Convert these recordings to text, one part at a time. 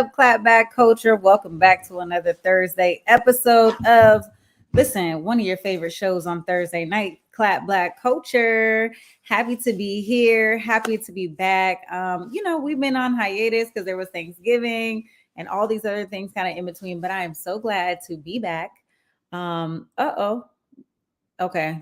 up, clapback culture? Welcome back to another Thursday episode of one of your favorite shows on Thursday night, Clapback Culture. Happy to be here. Happy to be back. We've been on hiatus because there was Thanksgiving and all these other things kind of in between, but I am so glad to be back. Okay,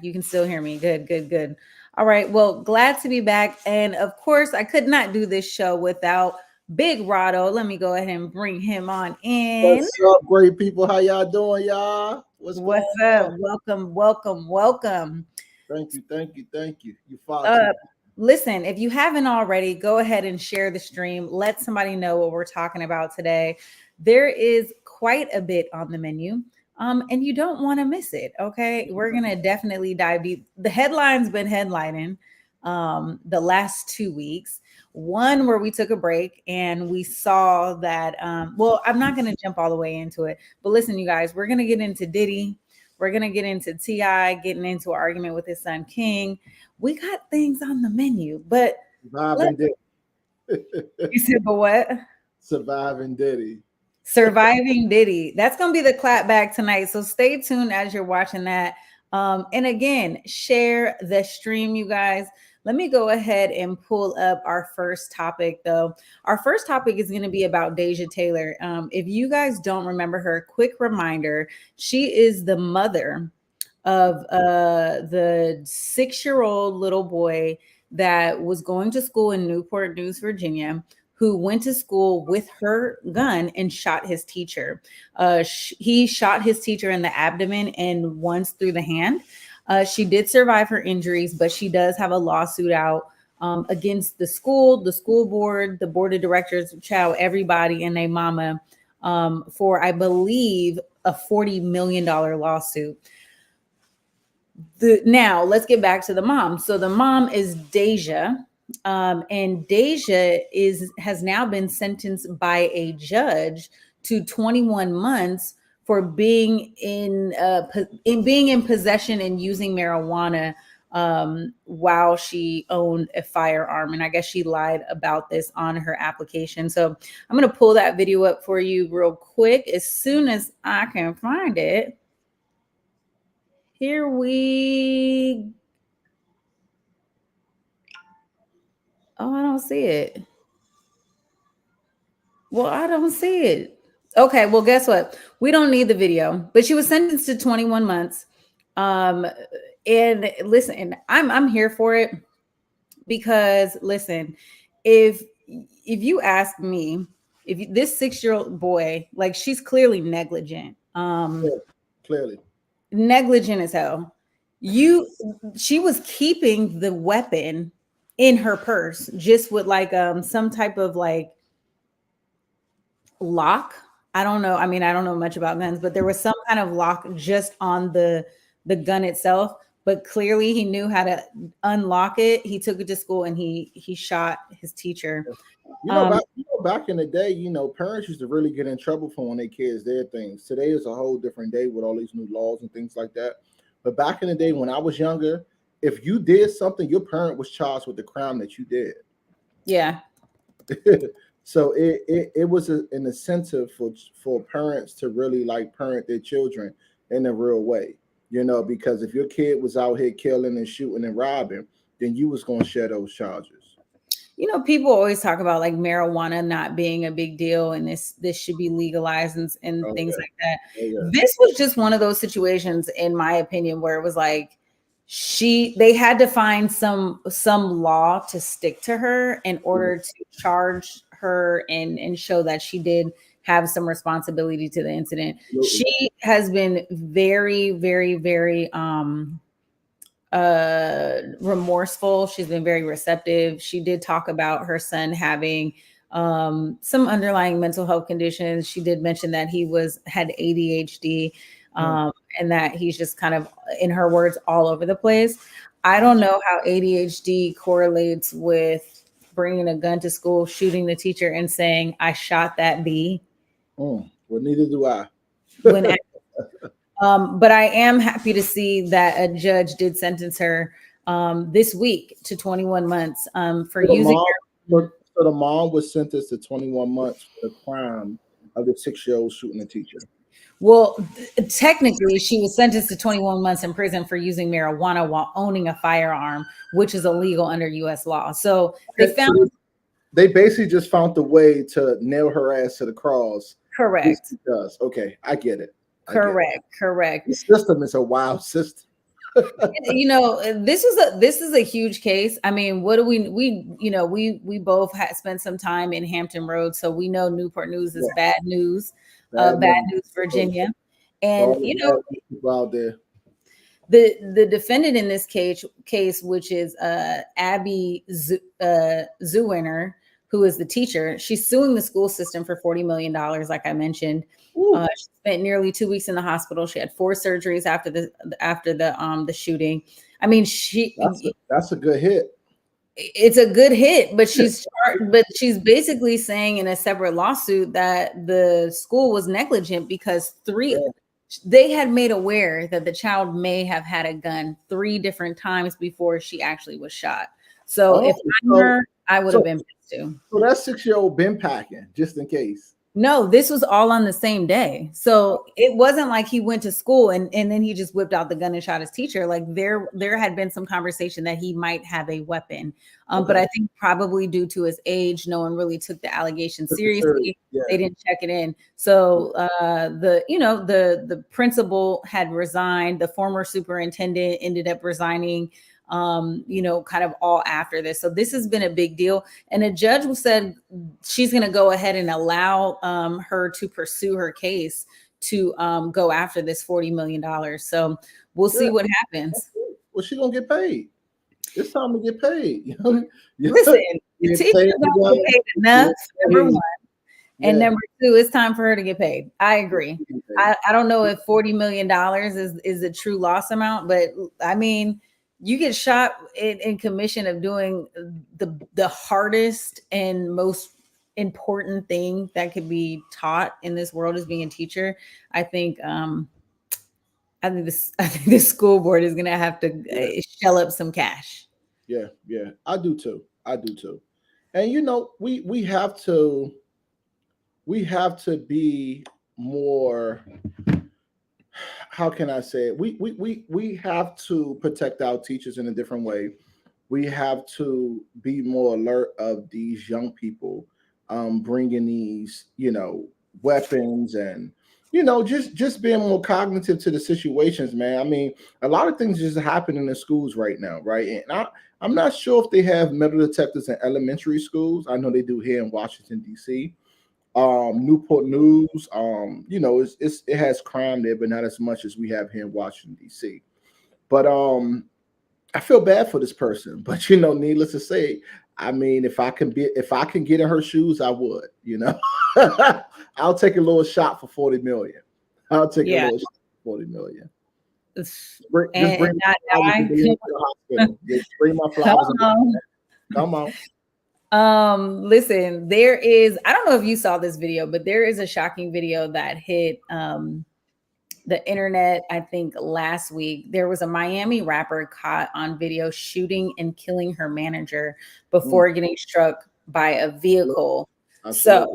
you can still hear me. Good. All right, well, glad to be back. And of course, I could not do this show without Big Rado. Let me go ahead and bring him on in. What's up, great people? How y'all doing, y'all? What's up? On? Welcome. Thank you. You follow. Listen, if you haven't already, go ahead and share the stream. Let somebody know what we're talking about today. There is quite a bit on the menu. And you don't want to miss it. Okay. We're going to definitely dive deep. The headline's been headlining the last 2 weeks. One where we took a break and we saw that, I'm not going to jump all the way into it, but listen, you guys, we're going to get into Diddy. We're going to get into T.I. getting into an argument with his son, King. We got things on the menu, but Surviving Diddy. You said, but what? Surviving Diddy. Surviving Diddy. That's going to be the clapback tonight. So stay tuned as you're watching that. And again, share the stream, you guys. Let me go ahead and pull up our first topic, though. Our first topic is going to be about Deja Taylor. If you guys don't remember her, quick reminder, she is the mother of the 6-year-old little boy that was going to school in Newport News, Virginia, who went to school with her gun and shot his teacher. He shot his teacher in the abdomen and once through the hand. She did survive her injuries, but she does have a lawsuit out against the school board, the board of directors, everybody and their mama for, I believe, a $40 million lawsuit. Now, let's get back to the mom. So the mom is Deja. And Deja has now been sentenced by a judge to 21 months for being in possession and using marijuana while she owned a firearm. And I guess she lied about this on her application. So I'm going to pull that video up for you real quick as soon as I can find it. Here we Oh, I don't see it. Well, I don't see it. Okay, well, guess what? We don't need the video, but she was sentenced to 21 months. And listen, I'm here for it because listen, if you ask me, this 6-year-old boy, like she's clearly negligent. Clearly. Negligent as hell. She was keeping the weapon in her purse, just with like some type of like lock. I don't know. I mean, I don't know much about guns, but there was some kind of lock just on the gun itself. But clearly he knew how to unlock it. He took it to school and he shot his teacher. Back in the day, parents used to really get in trouble for when their kids did things. Today is a whole different day with all these new laws and things like that. But back in the day when I was younger, if you did something, your parent was charged with the crime that you did. Yeah. So it was an incentive for parents to really like parent their children in a real way, because if your kid was out here killing and shooting and robbing, then you was going to share those charges. People always talk about like marijuana not being a big deal and this should be legalized and things like that. This was just one of those situations, in my opinion, where it was like, they had to find some law to stick to her in order to charge her and show that she did have some responsibility to the incident. Absolutely. She has been very, very, very remorseful. She's been very receptive. She did talk about her son having some underlying mental health conditions. She did mention that he had ADHD. And that he's just kind of, in her words, all over the place. I don't know how ADHD correlates with bringing a gun to school, shooting the teacher, and saying, "I shot that bee." Well, neither do I. But I am happy to see that a judge did sentence her this week to 21 months for using. So So the mom was sentenced to 21 months for the crime of the 6-year-old shooting a teacher. Well, technically, she was sentenced to 21 months in prison for using marijuana while owning a firearm, which is illegal under U.S. law. So they Okay, found. so they basically just found the way to nail her ass to the cross. Correct. Does. Okay, I get it. Correct. The system is a wild system. This is a huge case. I mean, what do we both spent some time in Hampton Roads, so we know Newport News is bad news, bad news, Virginia, and people out there. The defendant in this case, which is Abby Zuwiner, who is the teacher, she's suing the school system for $40 million, like I mentioned. She spent nearly 2 weeks in the hospital. She had 4 surgeries after the shooting. I mean, that's a good hit. It's a good hit, but she's basically saying in a separate lawsuit that the school was negligent because they had made aware that the child may have had a gun 3 different times before she actually was shot. So if I'm her, I would have been pissed too. So that 6-year-old been packing just in case. No, this was all on the same day. So it wasn't like he went to school and then he just whipped out the gun and shot his teacher. Like there had been some conversation that he might have a weapon. But I think probably due to his age, no one really took the allegation seriously. Yeah. They didn't check it in. So the principal had resigned. The former superintendent ended up resigning. Kind of all after this. So this has been a big deal. And a judge said she's going to go ahead and allow her to pursue her case to go after this $40 million. So we'll see what happens. Well, she's going to get paid. It's time to get paid. Listen, the teachers don't get paid enough, number one. And number 2, it's time for her to get paid. I agree. I don't know if $40 million is a true loss amount, but I mean, you get shot in commission of doing the hardest and most important thing that could be taught in this world is being a teacher. I think the school board is going to have to shell up some cash. Yeah, I do too. And we have to be more. How can I say it? We have to protect our teachers in a different way. We have to be more alert of these young people bringing these, weapons and, just being more cognitive to the situations, man. I mean, a lot of things just happen in the schools right now, right? And I'm not sure if they have metal detectors in elementary schools. I know they do here in Washington, D.C. Newport News, it has crime there, but not as much as we have here in Washington, D.C. But I feel bad for this person. But needless to say, I mean, if I can get in her shoes, I would. I'll take a little shot for $40 million. I'll take a little shot for $40 million. Just bring my flowers to the hospital. Just bring my flowers. Come on. Listen, I don't know if you saw this video, but there is a shocking video that hit the internet, I think last week. There was a Miami rapper caught on video shooting and killing her manager before getting struck by a vehicle. So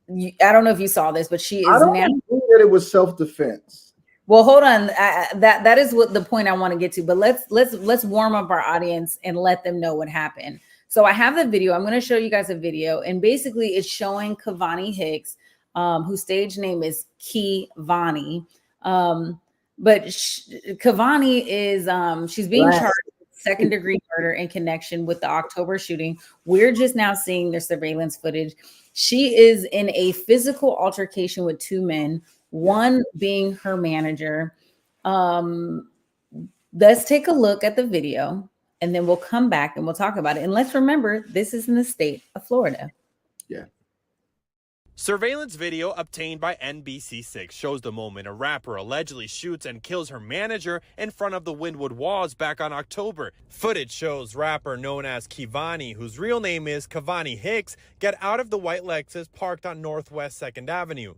I don't know if you saw this, but she is now. I don't think that it was self-defense. Well, hold on. That is what the point I want to get to. But let's warm up our audience and let them know what happened. So I have the video. I'm going to show you guys a video, and basically it's showing Kavani Hicks, whose stage name is Kivani. But Kavani is she's being charged with second-degree murder in connection with the October shooting. We're just now seeing their surveillance footage. She is in a physical altercation with 2 men, one being her manager. Let's take a look at the video. And then we'll come back and we'll talk about it. And let's remember, this is in the state of Florida. Yeah. Surveillance video obtained by NBC6 shows the moment a rapper allegedly shoots and kills her manager in front of the Wynwood Walls back on October. Footage shows rapper known as Kivani, whose real name is Kavani Hicks, get out of the white Lexus parked on Northwest 2nd Avenue.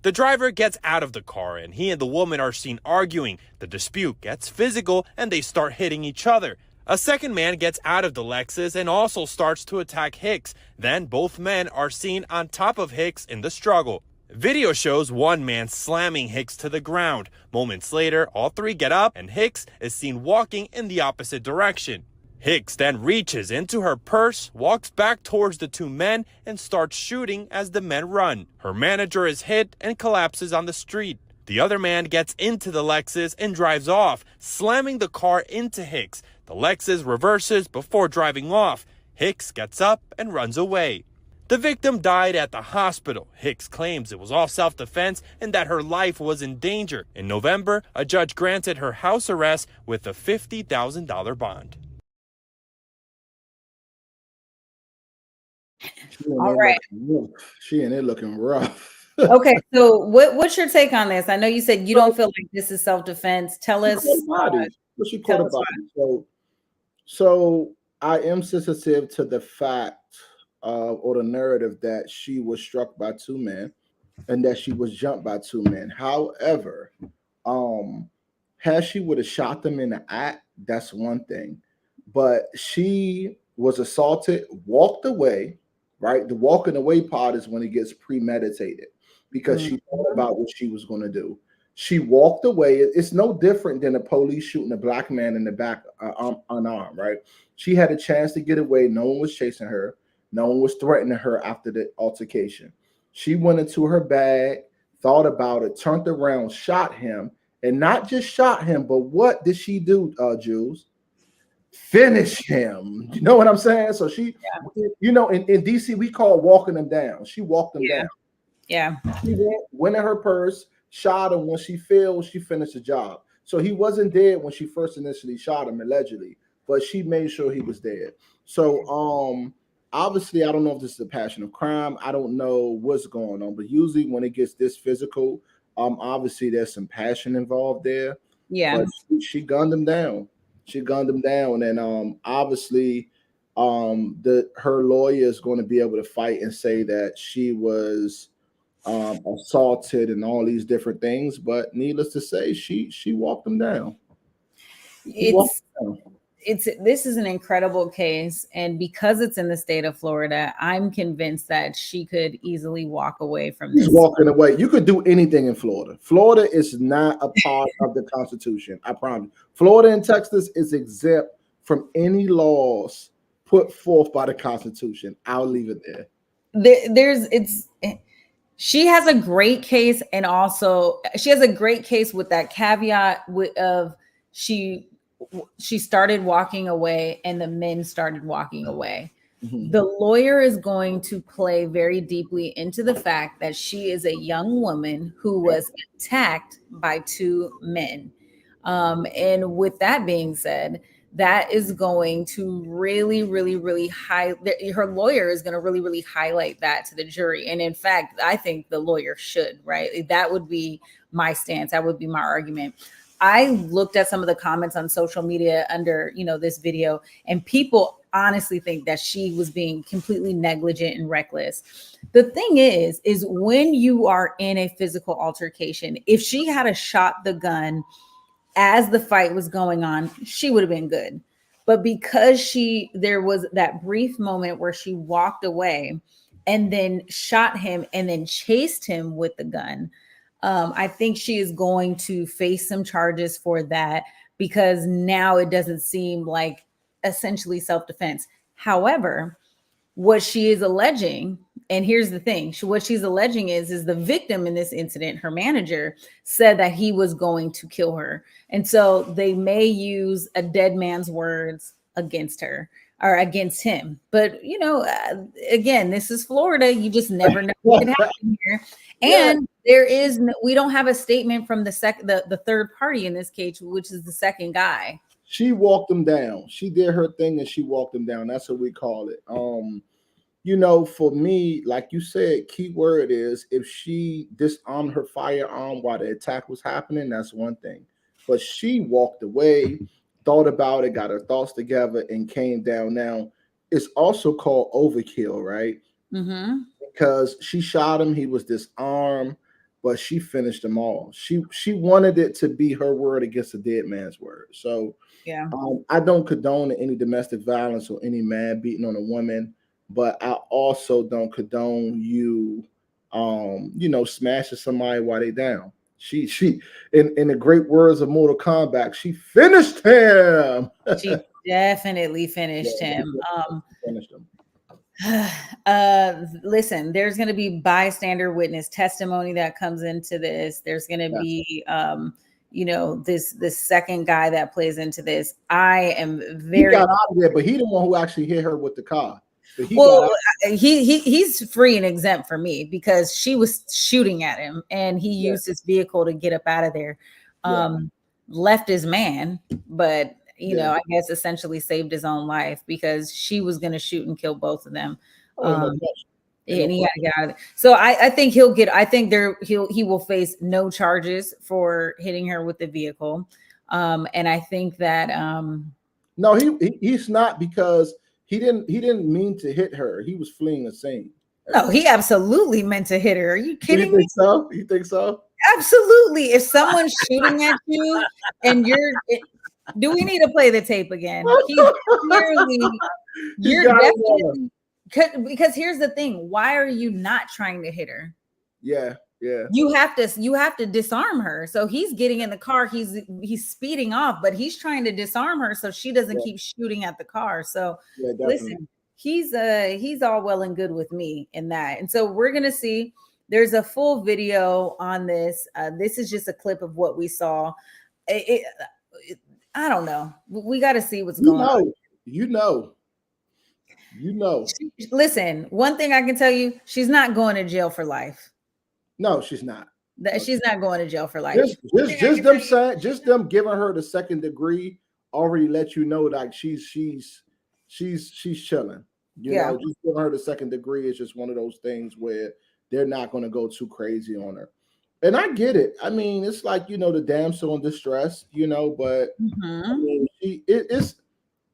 The driver gets out of the car and he and the woman are seen arguing. The dispute gets physical and they start hitting each other. A second man gets out of the Lexus and also starts to attack Hicks. Then both men are seen on top of Hicks in the struggle. Video shows one man slamming Hicks to the ground. Moments later, all three get up and Hicks is seen walking in the opposite direction. Hicks then reaches into her purse, walks back towards the two men, and starts shooting as the men run. Her manager is hit and collapses on the street. The other man gets into the Lexus and drives off, slamming the car into Hicks. The Lexus reverses before driving off. Hicks gets up and runs away. The victim died at the hospital. Hicks claims it was all self-defense and that her life was in danger. In November, a judge granted her house arrest with a $50,000 bond. All right. She and it looking rough. Okay, so what's your take on this? I know you said you don't feel like this is self-defense. Tell us. She caught a body. So I am sensitive to the fact or the narrative that she was struck by two men and that she was jumped by two men. However, had she would have shot them in the act, that's one thing. But she was assaulted, walked away, right? The walking away part is when it gets premeditated because she thought about what she was going to do. She walked away. It's no different than the police shooting a black man in the back unarmed, right? She had a chance to get away. No one was chasing her. No one was threatening her after the altercation. She went into her bag, thought about it, turned around, shot him, and not just shot him, but what did she do, Jules? Finish him. You know what I'm saying? So she, you know, in DC, we call walking them down. She walked them down. Yeah. She went in her purse, shot him. When she failed, she finished the job. So he wasn't dead when she first initially shot him, allegedly, but she made sure he was dead. So obviously, I don't know if this is a passion of crime. I don't know what's going on, but usually when it gets this physical, obviously there's some passion involved there. Yeah. But she gunned him down. She gunned him down, and obviously, her lawyer is going to be able to fight and say that she was assaulted and all these different things. But needless to say, she walked him down. This is an incredible case, and because it's in the state of Florida, I'm convinced that she could easily walk away from this. She's walking away. You could do anything in Florida. Florida is not a part of the Constitution. I promise. Florida and Texas is exempt from any laws put forth by the Constitution. I'll leave it there. She has a great case, and also she has a great case with that caveat of she started walking away and the men started walking away. The lawyer is going to play very deeply into the fact that she is a young woman who was attacked by two men. And with that being said, that is going to really, really, really her lawyer is going to really, really highlight that to the jury. And in fact, I think the lawyer should, right? That would be my stance. That would be my argument. I looked at some of the comments on social media under, this video, and people honestly think that she was being completely negligent and reckless. The thing is when you are in a physical altercation, if she had shot the gun as the fight was going on, she would have been good. But because there was that brief moment where she walked away and then shot him and then chased him with the gun, I think she is going to face some charges for that, because now it doesn't seem like essentially self-defense. However, what she is alleging, and here's the thing, what she's alleging is the victim in this incident, her manager, said that he was going to kill her. And so they may use a dead man's words against her or against him. But, again, this is Florida. You just never know what could happen here. And we don't have a statement from the third party in this case, which is the second guy. She walked him down. She did her thing and she walked him down. That's what we call it. For me, like you said, key word is if she disarmed her firearm while the attack was happening, that's one thing. But she walked away, thought about it, got her thoughts together, and came down. Now, it's also called overkill, right? Because she shot him. He was disarmed. but she finished them all. She wanted it to be her word against a dead man's word. So Yeah. I don't condone any domestic violence or any man beating on a woman, but I also don't condone you, smashing somebody while they down. She in the great words of Mortal Kombat, she finished him. She definitely finished him. Finished him. Listen, there's going to be bystander witness testimony that comes into this. There's going to be this second guy that plays into this. I am very. He got out of there, but he the one who actually hit her with the car. But he's free and exempt for me because she was shooting at him and he used his vehicle to get up out of there. Left his man, but I guess essentially saved his own life because she was going to shoot and kill both of them. And he had to get out of there. So I think he will face no charges for hitting her with the vehicle. And I think that no, he's not, because he didn't mean to hit her. He was fleeing the scene. No, he absolutely meant to hit her. Are you kidding me? So? You think so? Absolutely. If someone's shooting at you and do we need to play the tape again? You're definitely, because here's the thing. Why are you not trying to hit her? Yeah. You have to disarm her. So he's getting in the car. He's speeding off, but he's trying to disarm her so she doesn't keep shooting at the car. So listen, he's all well and good with me in that. And so we're gonna see. There's a full video on this. This is just a clip of what we saw. I don't know. We got to see what's going on. You know. Listen, one thing I can tell you, she's not going to jail for life. No, she's not. She's not going to jail for life. Just them giving her the second degree already let you know that she's chilling. You know, just giving her the second degree is just one of those things where they're not going to go too crazy on her. And I get it. I mean, it's like, the damsel in distress, but I mean, it's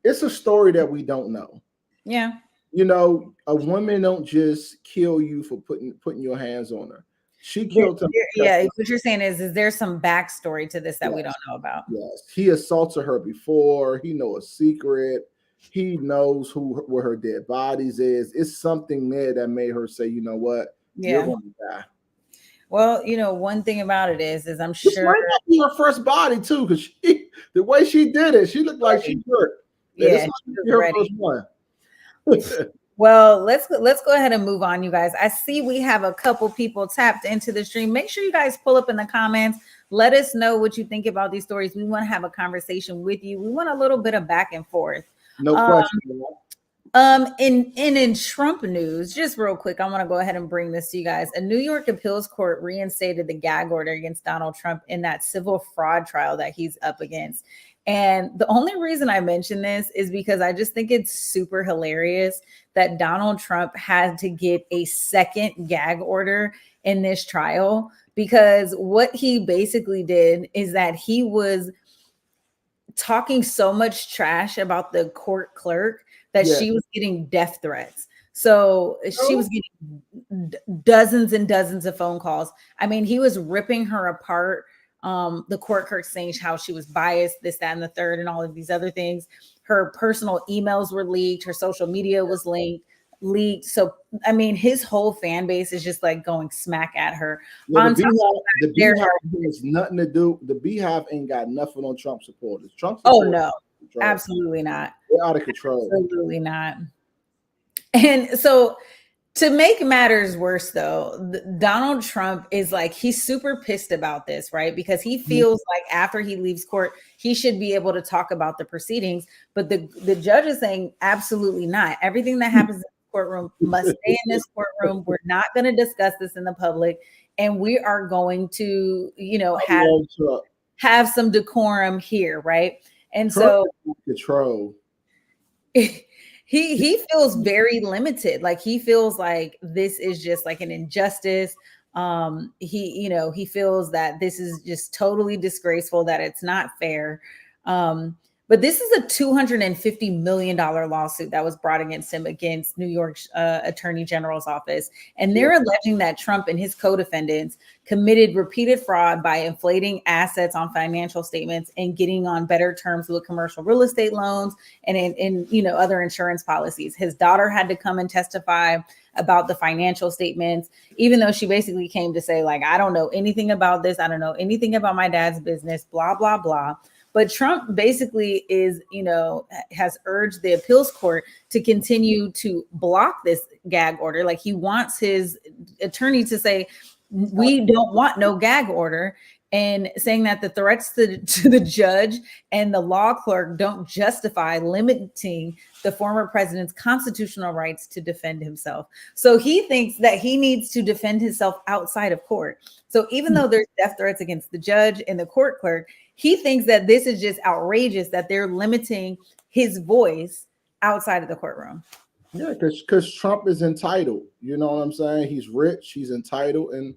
a story that we don't know. Yeah. A woman don't just kill you for putting your hands on her. She killed him. Yeah, what you're saying is there some backstory to this that we don't know about? Yes. He assaulted her before. He knows a secret. He knows where her dead bodies is. It's something there that made her say, you know what? You're going to die. Well, one thing about it is I'm this sure might not be her first body too, because the way she did it, she looked like she hurt. Yeah, this might be her first one. Well, let's go ahead and move on, you guys. I see we have a couple people tapped into the stream. Make sure you guys pull up in the comments. Let us know what you think about these stories. We want to have a conversation with you. We want a little bit of back and forth. No question. In Trump news, just real quick, I want to go ahead and bring this to you guys. A New York appeals court reinstated the gag order against Donald Trump in that civil fraud trial that he's up against. And the only reason I mention this is because I just think it's super hilarious that Donald Trump had to get a second gag order in this trial, because what he basically did is that he was talking so much trash about the court clerk that she was getting death threats. So she was getting dozens and dozens of phone calls. I mean, he was ripping her apart. The court clerk saying how she was biased, this, that, and the third, and all of these other things. Her personal emails were leaked. Her social media was leaked. So, I mean, his whole fan base is just like going smack at her. Yeah, the Beehive has nothing to do. The Beehive ain't got nothing on Trump supporters. Oh, no, absolutely not. They're out of control. Absolutely not. And so, to make matters worse, though, Donald Trump is like, he's super pissed about this, right? Because he feels like after he leaves court, he should be able to talk about the proceedings. But the judge is saying, absolutely not. Everything that happens in the courtroom must stay in this courtroom. We're not going to discuss this in the public. And we are going to, have some decorum here, right? And Trump control. He feels very limited. Like he feels like this is just like an injustice. He feels that this is just totally disgraceful, that it's not fair. But this is a $250 million lawsuit that was brought against him against New York's Attorney General's office. And they're alleging that Trump and his co-defendants committed repeated fraud by inflating assets on financial statements and getting on better terms with commercial real estate loans and in other insurance policies. His daughter had to come and testify about the financial statements, even though she basically came to say, like, I don't know anything about this. I don't know anything about my dad's business, blah, blah, blah. But Trump basically has urged the appeals court to continue to block this gag order. Like, he wants his attorney to say, we don't want no gag order, and saying that the threats to the judge and the law clerk don't justify limiting the former president's constitutional rights to defend himself. So he thinks that he needs to defend himself outside of court. So even though there's death threats against the judge and the court clerk, he thinks that this is just outrageous that they're limiting his voice outside of the courtroom. Yeah, because Trump is entitled. You know what I'm saying? He's rich, he's entitled, and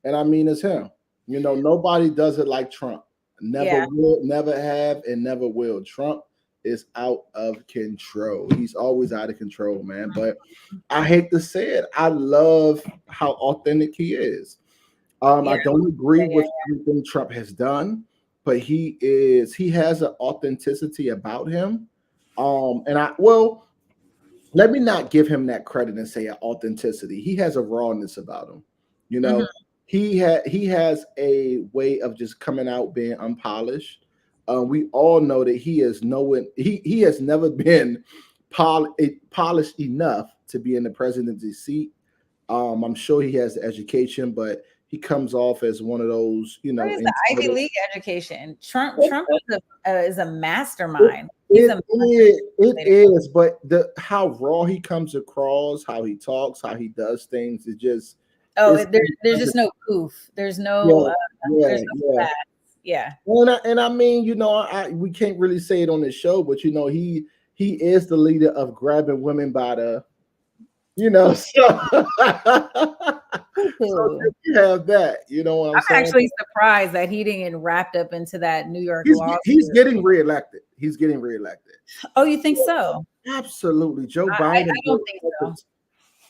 I mean, it's him. Nobody does it like Trump. Never will, never have, and never will. Trump is out of control. He's always out of control, man. But I hate to say it, I love how authentic he is. I don't agree with everything Trump has done, but he has an authenticity about him. Let me not give him that credit and say authenticity. He has a rawness about him. He has a way of just coming out being unpolished. We all know that he has never been polished enough to be in the presidency seat. I'm sure he has the education, but he comes off as one of those, What is the Ivy League education? Trump is a mastermind. It is, but how raw he comes across, how he talks, how he does things, it just. There's just no poof. There's no. Yeah. And I mean, we can't really say it on the show, but he is the leader of grabbing women by the, so. So you have that, what I'm saying? Actually surprised that he didn't get wrapped up into that New York law. He's getting reelected. Oh, you think so? Absolutely. Joe Biden. I don't think so.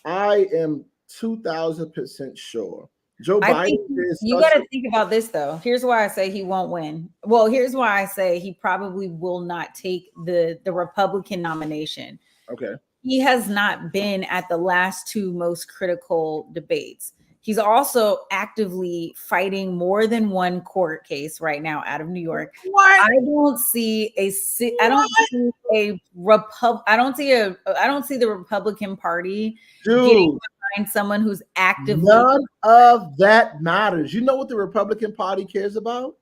I am 2,000% sure. Joe Biden is. You got to think about this, though. Here's why I say he won't win. Well, here's why I say he probably will not take the Republican nomination. Okay. He has not been at the last two most critical debates. He's also actively fighting more than one court case right now out of New York. What? I don't see the Republican Party getting behind someone who's actively. None of that matters. You know what the Republican Party cares about?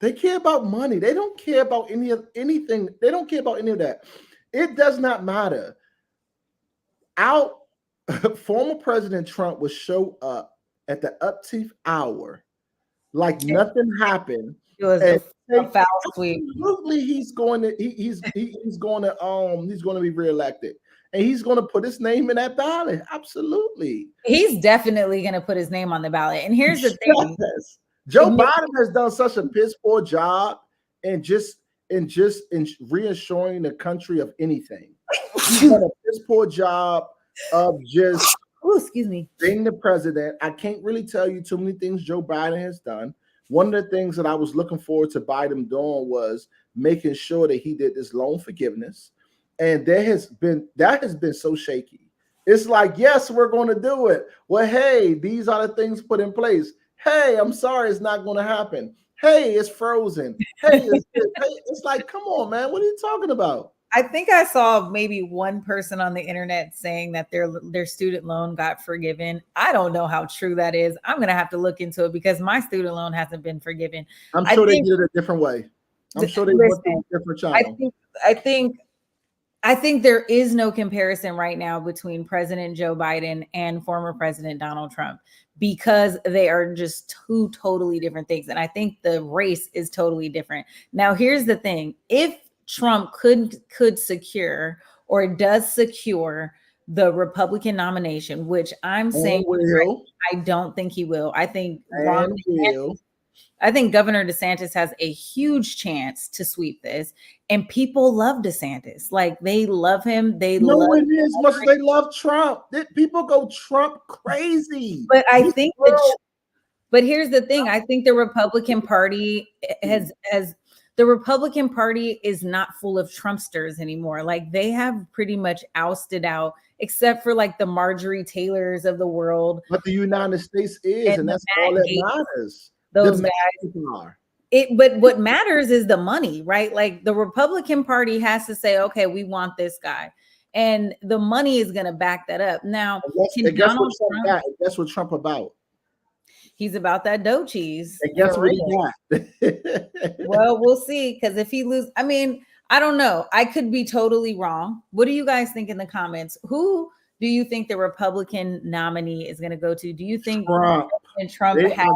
They care about money. They don't care about anything. They don't care about any of that. It does not matter. Our former President Trump would show up at the uptief hour like nothing happened. It was a foul sweep. Absolutely, he's going to be reelected, and he's going to put his name in that ballot. Absolutely, he's definitely going to put his name on the ballot. And here's the thing: Joe Biden has done such a piss poor job in reassuring the country of anything. He's done a piss poor job of just being the president. I can't really tell you too many things Joe Biden has done. One of the things that I was looking forward to Biden doing was making sure that he did this loan forgiveness. And that has been so shaky. It's like, yes, we're going to do it. Well, hey, these are the things put in place. Hey, I'm sorry, it's not going to happen. Hey, it's frozen. Hey, it's like, come on, man. What are you talking about? I think I saw maybe one person on the internet saying that their student loan got forgiven. I don't know how true that is. I'm going to have to look into it because my student loan hasn't been forgiven. I'm sure they did it a different way. I'm sure they went through a different channel. I think there is no comparison right now between President Joe Biden and former President Donald Trump because they are just two totally different things. And I think the race is totally different. Now, here's the thing. If Trump could secure or does secure the Republican nomination, which I'm saying I don't think he will. I think I think Governor DeSantis has a huge chance to sweep this, and people love DeSantis. Like they love him. They No, love. it is much as they love Trump. People go Trump crazy. But I think that. But here's the thing: I think the Republican Party the Republican Party is not full of Trumpsters anymore. Like they have pretty much ousted out, except for like the Marjorie Taylors of the world. But the United States is, and that's all that matters. Those guys are. But what matters is the money, right? Like the Republican Party has to say, okay, we want this guy. And the money is going to back that up. Now, guess what Trump about? He's about that dough cheese. And guess what he got? Well, we'll see. Because if he loses, I mean, I don't know. I could be totally wrong. What do you guys think in the comments? Who do you think the Republican nominee is going to go to? Do you think Trump has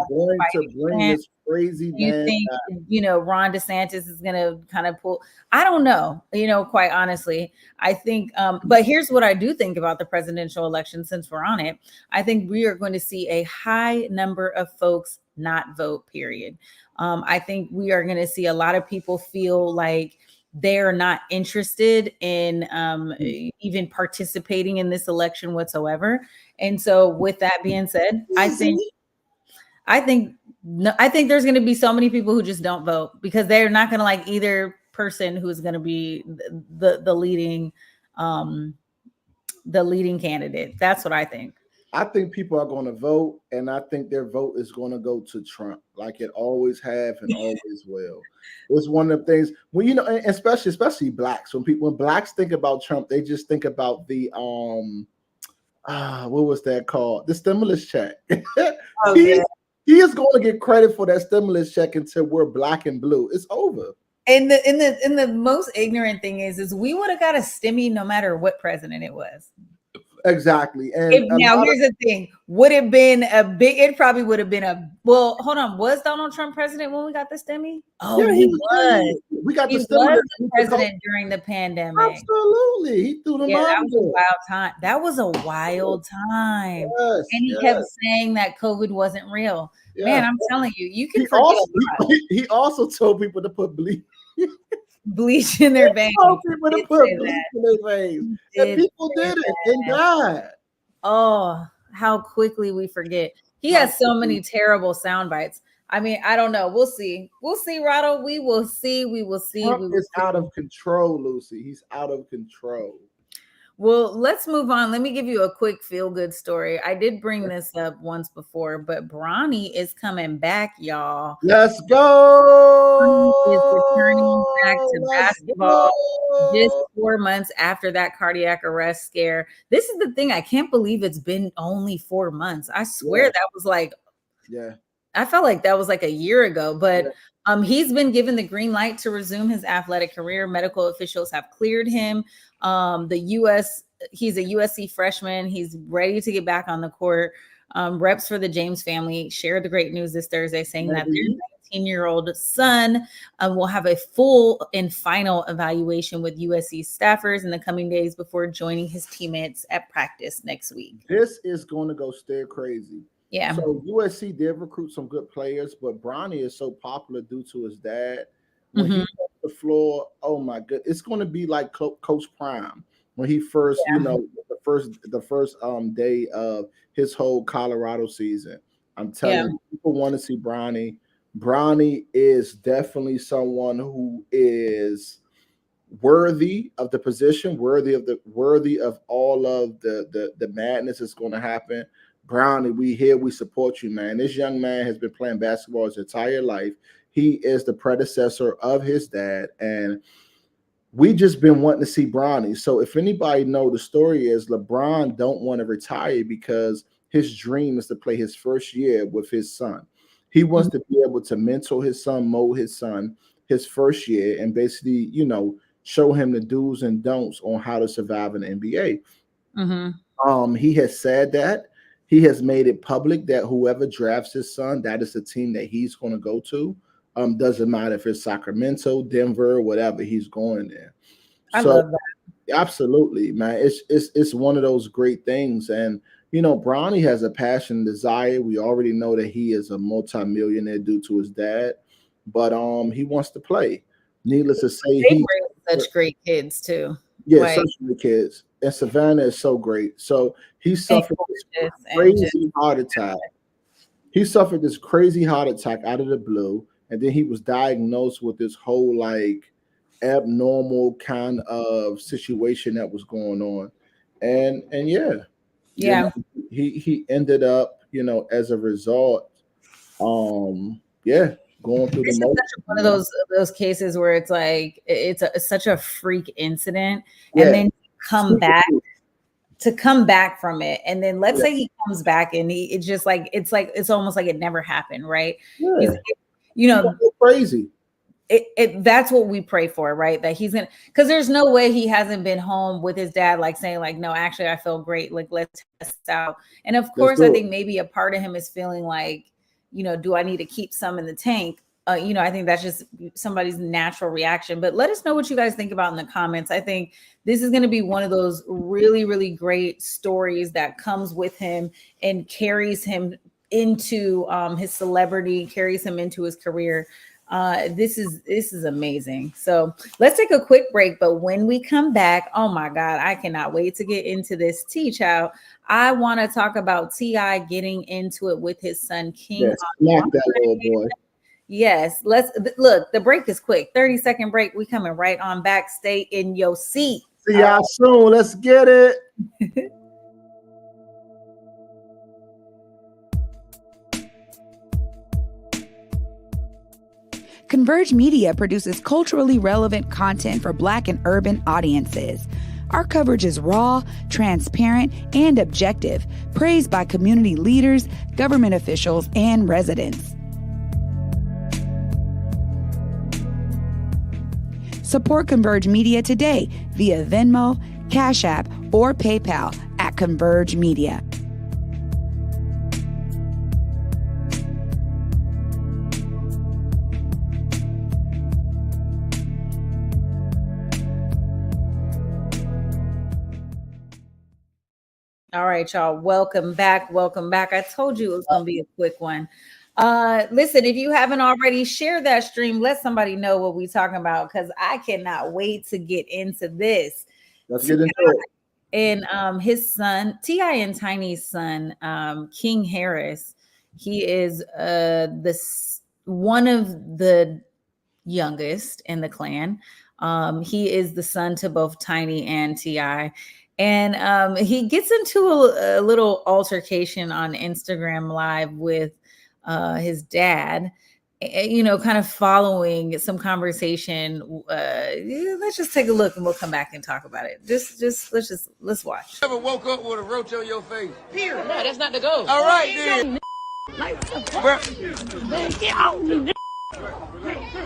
going to bring this crazy? Do you think Ron DeSantis is going to kind of pull? I don't know. Quite honestly, I think. But here's what I do think about the presidential election. Since we're on it, I think we are going to see a high number of folks not vote. Period. I think we are going to see a lot of people feel like they're not interested in even participating in this election whatsoever. And so with that being said, I think there's going to be so many people who just don't vote because they're not going to like either person who's going to be the leading candidate. That's what I think. I think people are going to vote, and I think their vote is going to go to Trump, like it always have and always will. It's one of the things when especially blacks. When blacks think about Trump, they just think about the what was that called? The stimulus check. He is going to get credit for that stimulus check until we're black and blue. It's over. And the most ignorant thing is we would have got a stimmy no matter what president it was. Exactly. And here's the thing. Would it been it probably would have been hold on. Was Donald Trump president when we got the stimmy? Oh, yeah, he was. We got the stimulus president during the pandemic. Absolutely. He threw them out. That was a wild time. That was a wild time. Yes, and he kept saying that COVID wasn't real. Yeah. Man, I'm telling you, you can he also told people to put bleach in their veins. People to put bleach in their veins. And people did it and died. Oh, how quickly we forget. He has so many terrible sound bites. I mean, I don't know. We'll see. We'll see, Rado. We will see. Trump is out of control, Lucy. He's out of control. Well, let's move on. Let me give you a quick feel-good story. I did bring this up once before, but Bronny is coming back, y'all. Let's go. Bronny is returning back to basketball just 4 months after that cardiac arrest scare. This is the thing. I can't believe it's been only 4 months. I swear that was like, I felt like that was like a year ago, but he's been given the green light to resume his athletic career. Medical officials have cleared him. He's a USC freshman. He's ready to get back on the court. Reps for the James family shared the great news this Thursday, saying that their 19-year-old son will have a full and final evaluation with USC staffers in the coming days before joining his teammates at practice next week. This is going to go stir crazy. Yeah. So USC did recruit some good players, but Bronny is so popular due to his dad. When he hit the floor, oh my god, it's going to be like Coach Prime when he first, the first day of his whole Colorado season. I'm telling you, people want to see Bronny. Bronny is definitely someone who is worthy of the position, worthy of all of the madness that's going to happen. Bronny, we support you, man. This young man has been playing basketball his entire life. He is the predecessor of his dad, and we just been wanting to see Bronny. So if anybody know, the story is LeBron don't want to retire because his dream is to play his first year with his son. He wants to be able to mentor his son, mold his son his first year, and basically, show him the do's and don'ts on how to survive in the NBA. He has said that. He has made it public that whoever drafts his son, that is the team that he's going to go to. Doesn't matter if it's Sacramento, Denver, whatever, he's going there. I love that. Absolutely, man. It's one of those great things. And You know, Bronny has a passion and desire. We already know that he is a multimillionaire due to his dad, but he wants to play. Needless to say, They he bring such great kids too. yeah, Like, such good kids. And Savannah is so great. So he and suffered this gorgeous and just crazy heart attack. He suffered this crazy heart attack out of the blue, and then he was diagnosed with this whole like abnormal kind of situation that was going on. And yeah, you know, yeah. he ended up, as a result, yeah, going through the This is motion. such one of those cases where it's like such a freak incident, and Yeah. then come back to come back from it, and then let's Yeah. say he comes back and it's just like it's almost like it never happened, right? Yeah. You know, crazy. That's what we pray for, right? That he's gonna, because there's no way he hasn't been home with his dad, like saying like, no, actually I feel great, like let's test out. And of course I think maybe a part of him is feeling like, do I need to keep some in the tank? I think that's just somebody's natural reaction. But let us know what you guys think about in the comments. I think this is going to be one of those really, really great stories that comes with him and carries him into his celebrity, carries him into his career. This is amazing. So let's take a quick break. But when we come back, oh my God, I cannot wait to get into this tea, child. I want to talk about T.I. getting into it with his son King. Yes, smack that little boy. Yes, let's look. The break is quick. 30-second break. We coming right on back. Stay in your seat. See y'all soon. Let's get it. Converge Media produces culturally relevant content for Black and urban audiences. Our coverage is raw, transparent, and objective, praised by community leaders, government officials, and residents. Support Converge Media today via Venmo, Cash App, or PayPal at Converge Media. All right, y'all. Welcome back. Welcome back. I told you it was going to be a quick one. Listen, if you haven't already shared that stream, let somebody know what we're talking about, because I cannot wait to get into this. Let's get into it. And his son, T.I. and Tiny's son, King Harris, he is one of the youngest in the clan. He is the son to both Tiny and T.I. And he gets into a little altercation on Instagram Live with his dad, kind of following some conversation. Let's just take a look and we'll come back and talk about it. Let's watch. You ever woke up with a roach on your face? Period. No, that's not the goal. All right,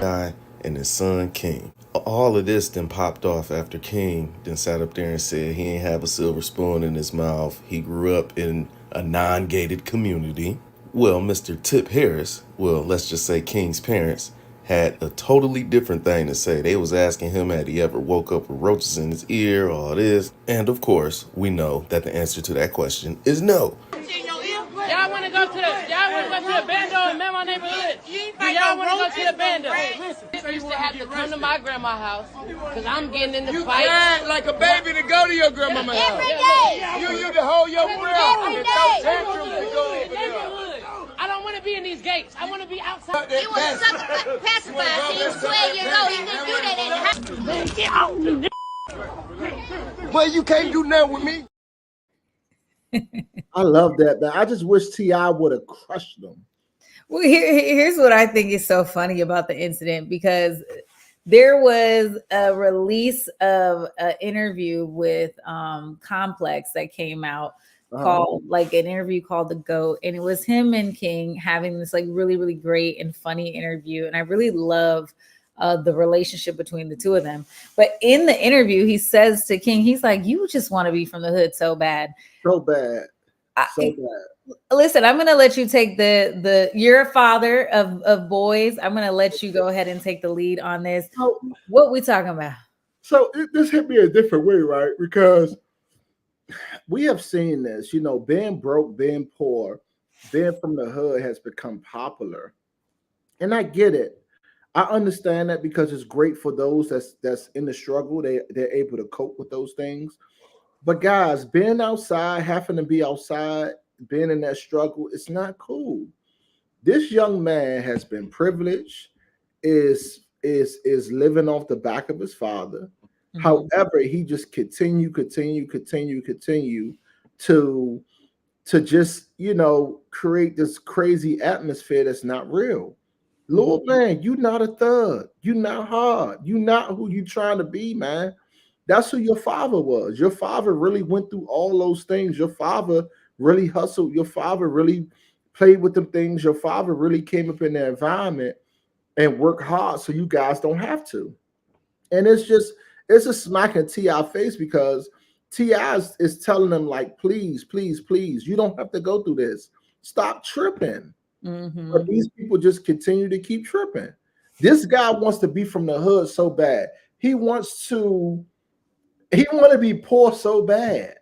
then. And his son King. All of this then popped off after King then sat up there and said he ain't have a silver spoon in his mouth. He grew up in a non-gated community. Well, Mr. Tip Harris, let's just say King's parents, had a totally different thing to say. They was asking him had he ever woke up with roaches in his ear, all this. And of course, we know that the answer to that question is no. Y'all want to go to the bando in my neighborhood? Do y'all want to go to the bando? Listen, I used to have to come to my grandma's house because I'm getting in the fight. You cried like a baby to go to your grandmama's house. Every day. You used to hold your breath and no tantrums to go over there. I don't want to be in these gates. I want to be outside. He was such a pacifier. He was 12 years old. He didn't do that in the house. Get out. Well, you can't do nothing with me. I love that, man. I just wish T.I. would have crushed them. Well, here's what I think is so funny about the incident, because there was a release of an interview with Complex that came out called like an interview called The GOAT. And it was him and King having this like really, really great and funny interview. And I really love the relationship between the two of them. But in the interview, he says to King, he's like, you just want to be from the hood so bad. So bad. So bad. Listen, I'm going to let you take you're a father of boys. I'm going to let you go ahead and take the lead on this. What we talking about? So this hit me a different way, right? Because we have seen this, being broke, being poor, being from the hood has become popular. And I get it. I understand that because it's great for those that's in the struggle. They're able to cope with those things. But guys, being outside, having to be outside, being in that struggle, it's not cool. This young man has been privileged, is living off the back of his father. Mhm. However, he just continue to just create this crazy atmosphere that's not real. Mhm. Lord, man, you not a thug. You not hard. You not who you trying to be, man. That's who your father was. Your father really went through all those things. Your father really hustled. Your father really played with them things. Your father really came up in the environment and worked hard so you guys don't have to. And it's a smack in T.I. face because T.I. is telling them, like, please, please, please, you don't have to go through this. Stop tripping. But Mhm. these people just continue to keep tripping. This guy wants to be from the hood so bad. He want to be poor so bad.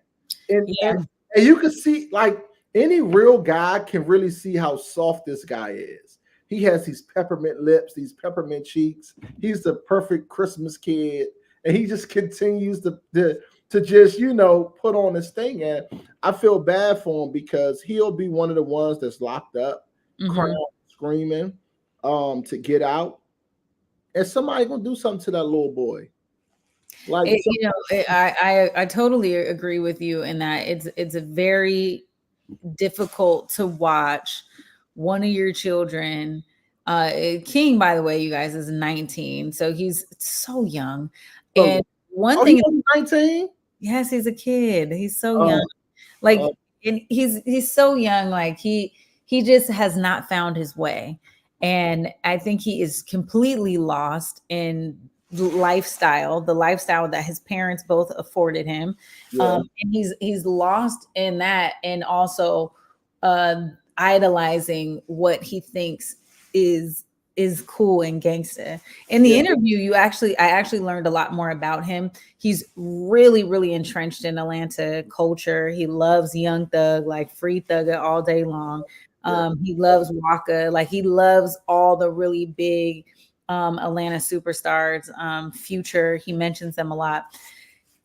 And, Yeah. and and you can see, like, any real guy can really see how soft this guy is. He has these peppermint lips, these peppermint cheeks. He's the perfect Christmas kid, and he just continues to just put on this thing. And I feel bad for him because he'll be one of the ones that's locked up, crying, Mhm. screaming, to get out, and somebody gonna do something to that little boy. Like, I totally agree with you in that it's a very difficult to watch one of your children. King, by the way, you guys, is 19, so he's so young. so, And one oh, he thing is, only 19. yes, he's a kid. He's so young. Oh, Like, oh, and he's so young. Like he just has not found his way, and I think he is completely lost in the lifestyle that his parents both afforded him. yeah. And he's lost in that, and also idolizing what he thinks is is cool and gangsta. In the Yeah, interview, I actually learned a lot more about him. He's really, really entrenched in Atlanta culture. He loves Young Thug, like Free Thugger all day long. yeah. He loves Waka, like he loves all the really big Atlanta superstars. Future, he mentions them a lot.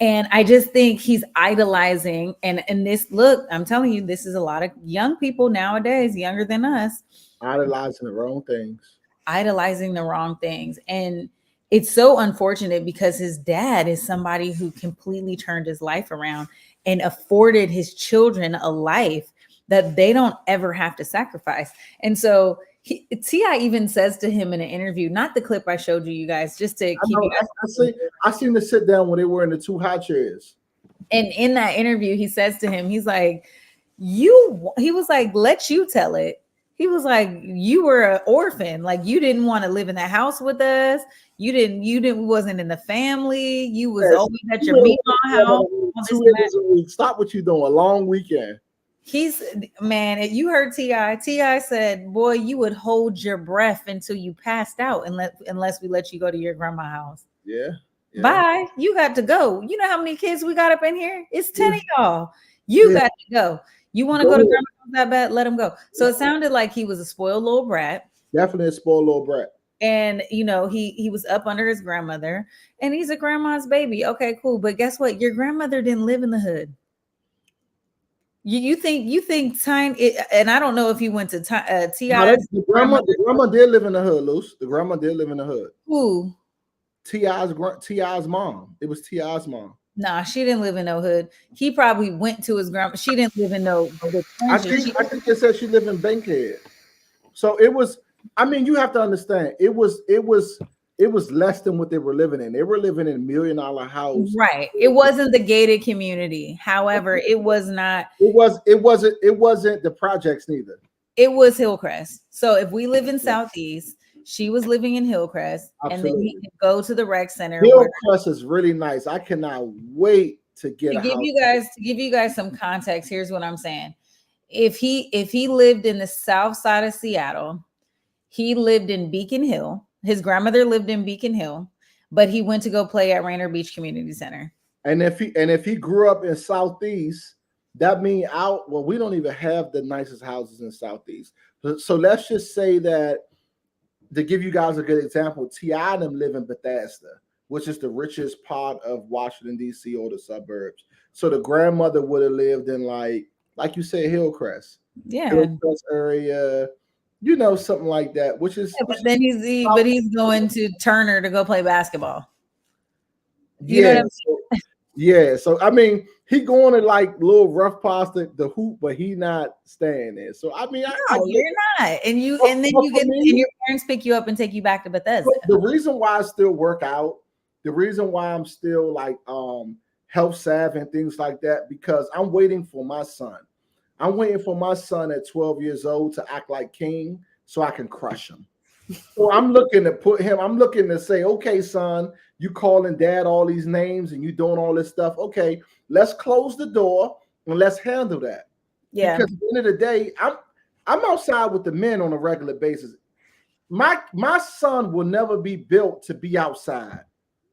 And I just think he's idolizing. And this, look, I'm telling you, this is a lot of young people nowadays, younger than us, Idolizing the wrong things. idolizing the wrong things. And it's so unfortunate because his dad is somebody who completely turned his life around and afforded his children a life that they don't ever have to sacrifice. And so T.I. even says to him in an interview, not the clip I showed you, you guys, just to I keep know. you guys. I seen to sit down when they were in the two high chairs. And in that interview, he says to him, he's like, he was like, let you tell it. He was like, you were an orphan. Like, you didn't want to live in the house with us. Wasn't in the family. You was Yes, always at your meatball house. All this 2 and that. days a week. Stop what you doing. A long weekend. He's, man, you heard T.I. T.I. said, boy, you would hold your breath until you passed out unless we let you go to your grandma's house. Yeah. Yeah. Bye. You got to go. You know how many kids we got up in here? It's 10 of y'all. You got to go. You want to go to grandma's house that bad? Let him go. So it sounded like he was a spoiled little brat. Definitely a spoiled little brat. And he was up under his grandmother, and he's a grandma's baby. Okay, cool. But guess what? Your grandmother didn't live in the hood. You think Tiny, and I don't know if he went to T.I.'s The grandma did live in the hood, Luce. The grandma did live in the hood. Who? T.I.'s mom. It was T.I.'s mom. Nah, she didn't live in no hood. He probably went to his grandma. She didn't live in no. I think they said she lived in Bankhead. So it was. I mean, you have to understand. It was less than what they were living in. They were living in a $1 million house. Right. It wasn't the gated community. However, it was not. It wasn't the projects neither. It was Hillcrest. So if we live in Southeast, she was living in Hillcrest, Absolutely. and then he could go to the rec center. Hillcrest is really nice. I cannot wait to get to give you guys some context. Here's what I'm saying. If he lived in the south side of Seattle, he lived in Beacon Hill. His grandmother lived in Beacon Hill, but he went to go play at Rainier Beach Community Center. And if he grew up in Southeast, that means we don't even have the nicest houses in Southeast. So let's just say that, to give you guys a good example, T.I. and them live in Bethesda, which is the richest part of Washington, D.C. or the suburbs. So the grandmother would have lived in like you said, Hillcrest. Yeah. Hillcrest area, something like that, which is but then he's going to Turner to go play basketball. You yeah. know what I'm Yeah, so I mean, he going to like little rough past the hoop, but he not staying there. So I mean, you're not, and your parents pick you up and take you back to Bethesda. The reason why I still work out, the reason why I'm still like health savvy and things like that, because I'm waiting for my son. I'm waiting for my son at 12 years old to act like King, so I can crush him. So I'm looking to say, okay, son, you calling dad all these names and you doing all this stuff. Okay, let's close the door and let's handle that. Yeah. Because at the end of the day, I'm outside with the men on a regular basis. My son will never be built to be outside.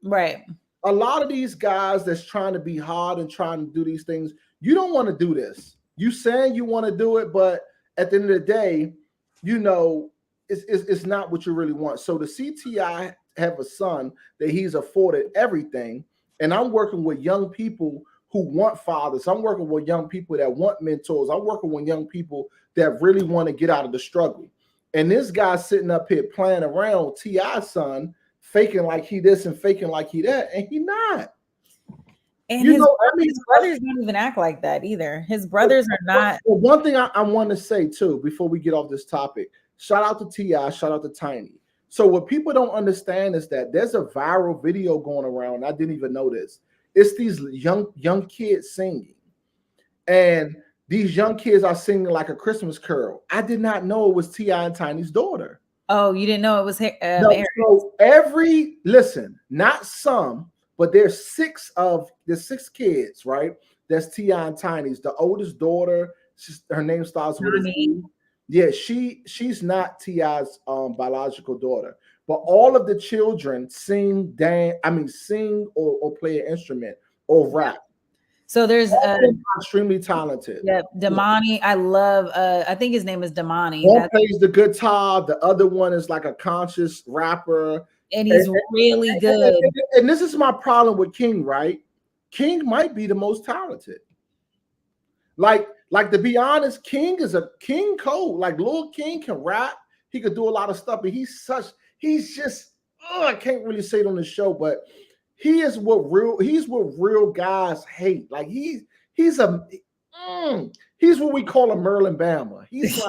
Right. A lot of these guys that's trying to be hard and trying to do these things, you don't want to do this. You saying you want to do it, but at the end of the day, it's not what you really want. So the CTI have a son that he's afforded everything, and I'm working with young people who want fathers. I'm working with young people that want mentors. I'm working with young people that really want to get out of the struggle. And this guy sitting up here playing around T.I.'s son, faking like he this and faking like he that, and he not. And his brothers don't even act like that either. His brothers are not. Well, one thing I want to say too, before we get off this topic, shout out to T.I., shout out to Tiny. So what people don't understand is that there's a viral video going around. I didn't even know this. It's these young kids singing, and these young kids are singing like a Christmas carol. I did not know it was T.I. and Tiny's daughter. Oh, you didn't know it was no, so not some, but there's six kids, right? That's T.I. and Tiny's. The oldest daughter, her name starts with a E. Yeah, she's not T.I.'s biological daughter, but all of the children sing, sing or play an instrument or rap. So there's extremely talented. Yeah, Damani. I love. I think his name is Damani. One plays the guitar. The other one is like a conscious rapper, and he's really good. And this is my problem with King. Right, King might be the most talented. Like to be honest, King is a King Cole. Like Lil King can rap. He could do a lot of stuff, but he's just I can't really say it on the show, but he's what real guys hate. Like he's what we call a Merlin Bama. He's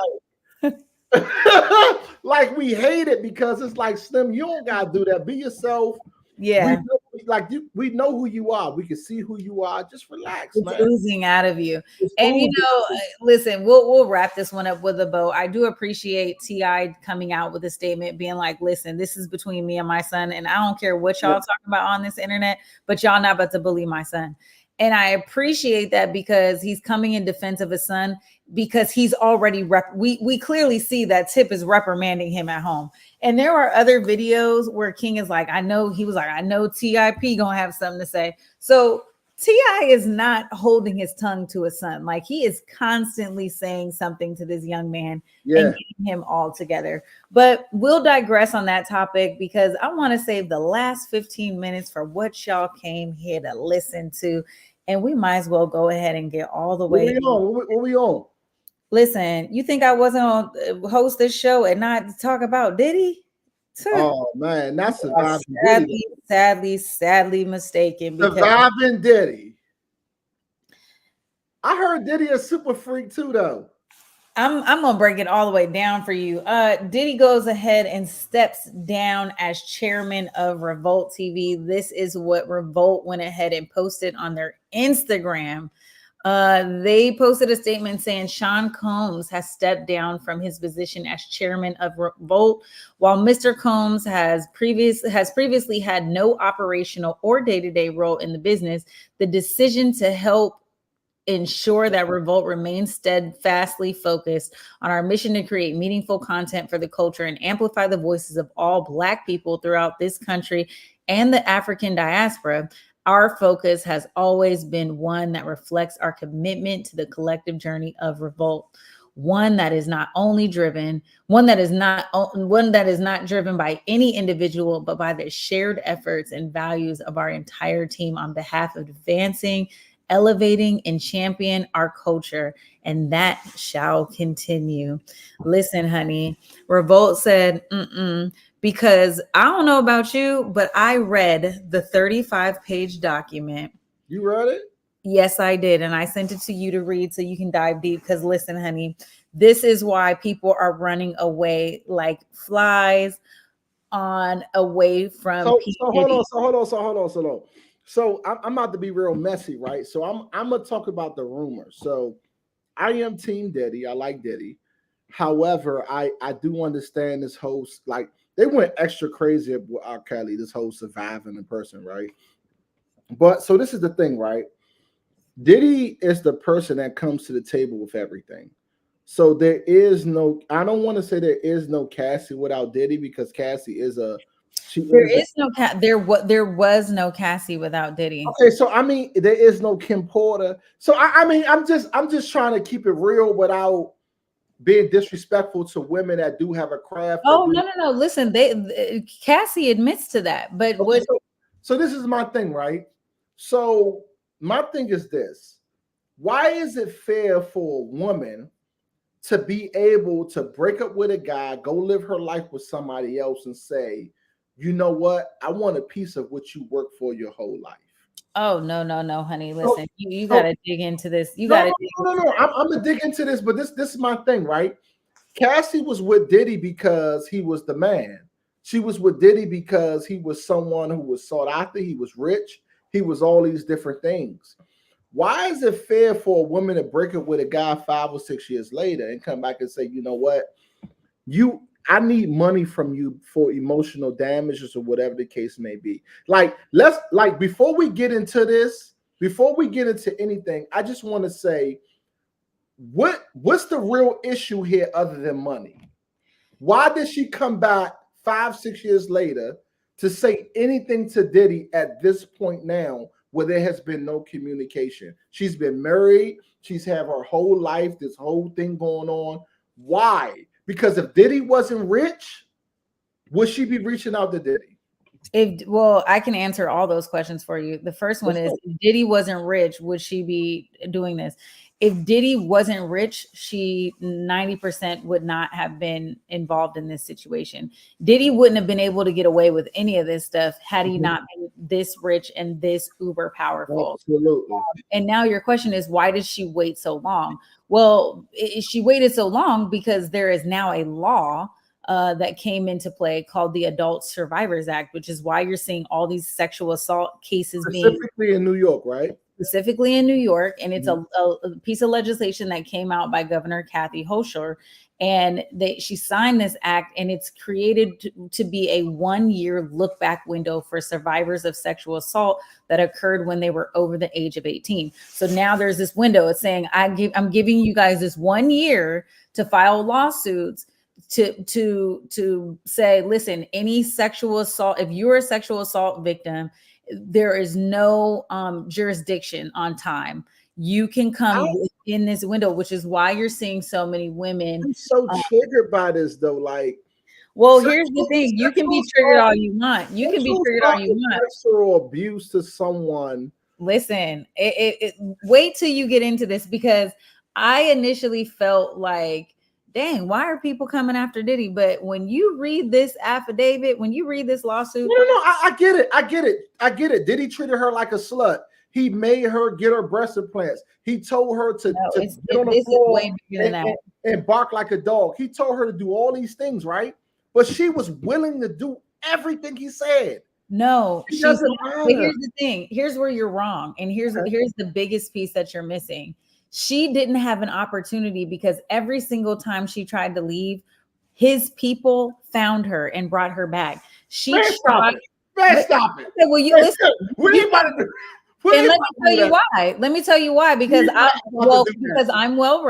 like like we hate it because it's like, Slim, you don't gotta do that. Be yourself. Yeah, we know who you are. We can see who you are. Just relax. It's oozing out of you. And listen, we'll wrap this one up with a bow. I do appreciate T.I. coming out with a statement, being like, "Listen, this is between me and my son, and I don't care what y'all talking about on this internet, but y'all not about to bully my son." And I appreciate that because he's coming in defense of his son, because he's already we clearly see that Tip is reprimanding him at home. And there are other videos where King is like, I know TIP gonna have something to say. So T.I. is not holding his tongue to his son. Like, he is constantly saying something to this young man and getting him all together. But we'll digress on that topic because I want to save the last 15 minutes for what y'all came here to listen to. And we might as well go ahead and get all the way. What we on? Listen, you think I wasn't on host this show and not talk about Diddy? Oh man, that's sadly mistaken. Surviving Diddy. I heard Diddy a super freak too, though. I'm gonna break it all the way down for you. Diddy goes ahead and steps down as chairman of Revolt TV. This is what Revolt went ahead and posted on their Instagram. They posted a statement saying Sean Combs has stepped down from his position as chairman of Revolt. While Mr. Combs has previously had no operational or day-to-day role in the business, the decision to help ensure that Revolt remains steadfastly focused on our mission to create meaningful content for the culture and amplify the voices of all Black people throughout this country and the African diaspora. Our focus has always been one that reflects our commitment to the collective journey of revolt. One that is not driven by any individual, but by the shared efforts and values of our entire team on behalf of advancing, elevating, and champion our culture. And that shall continue. Listen, honey, Revolt said, because I don't know about you, but I read the 35-page document. You read it? Yes, I did. And I sent it to you to read so you can dive deep. Because listen, honey, this is why people are running away like flies away from So hold on. So I'm about to be real messy, right? So I'm gonna talk about the rumors. So I am Team Diddy. I like Diddy. However, I do understand this whole, like, they went extra crazy with R. Kelly, this whole surviving in person, right? But so this is the thing, right? Diddy is the person that comes to the table with everything. So there is no, I don't want to say there is no Cassie without Diddy, because Cassie is a, there was no Cassie without Diddy. Okay, so I mean, there is no Kim Porter. So I mean, I'm just trying to keep it real without being disrespectful to women that do have a craft. Oh, no. Listen, Cassie admits to that. But okay, so this is my thing, right? So my thing is this: why is it fair for a woman to be able to break up with a guy, go live her life with somebody else, and say, you know what, I want a piece of what you work for your whole life? Oh, no, honey. Listen, you got to dig into this. I'm gonna dig into this, but this is my thing, right? Cassie was with Diddy because he was the man. She was with Diddy because he was someone who was sought after. He was rich. He was all these different things. Why is it fair for a woman to break up with a guy 5 or 6 years later and come back and say, you know what, I need money from you for emotional damages or whatever the case may be. Before we get into this, before we get into anything, I just want to say, what's the real issue here other than money? Why did she come back 5, 6 years later to say anything to Diddy at this point now where there has been no communication? She's been married. She's had her whole life, this whole thing going on. Why? Because if Diddy wasn't rich, would she be reaching out to Diddy? I can answer all those questions for you. The first one is, if Diddy wasn't rich, would she be doing this? If Diddy wasn't rich, she 90% would not have been involved in this situation. Diddy wouldn't have been able to get away with any of this stuff had he not been this rich and this uber powerful. Absolutely. And now your question is, why did she wait so long? Well, she waited so long because there is now a law that came into play called the Adult Survivors Act, which is why you're seeing all these sexual assault cases specifically in New York, right? Specifically in New York. And it's a piece of legislation that came out by Governor Kathy Hochul. And she signed this act, and it's created to be a 1-year look back window for survivors of sexual assault that occurred when they were over the age of 18. So now there's this window. It's saying, I'm giving you guys this 1 year to file lawsuits to say, listen, any sexual assault, if you're a sexual assault victim, there is no jurisdiction on time. You can come in this window, which is why you're seeing so many women. I'm so triggered by this, though. Well, here's the thing: you can be triggered all you want. You can be triggered all you want. Sexual abuse to someone. Listen, wait till you get into this, because I initially felt like, dang, why are people coming after Diddy? But when you read this affidavit, when you read this lawsuit, no, I get it. Diddy treated her like a slut. He made her get her breast implants. He told her to get on the floor and bark like a dog. He told her to do all these things, right? But she was willing to do everything he said. No, she's not. Here's the thing. Here's where you're wrong. And here's the biggest piece that you're missing. She didn't have an opportunity, because every single time she tried to leave, his people found her and brought her back. Stop it. Okay, well, you listen. What are you about to do? And let me tell you why. Because I'm well read. Because I'm well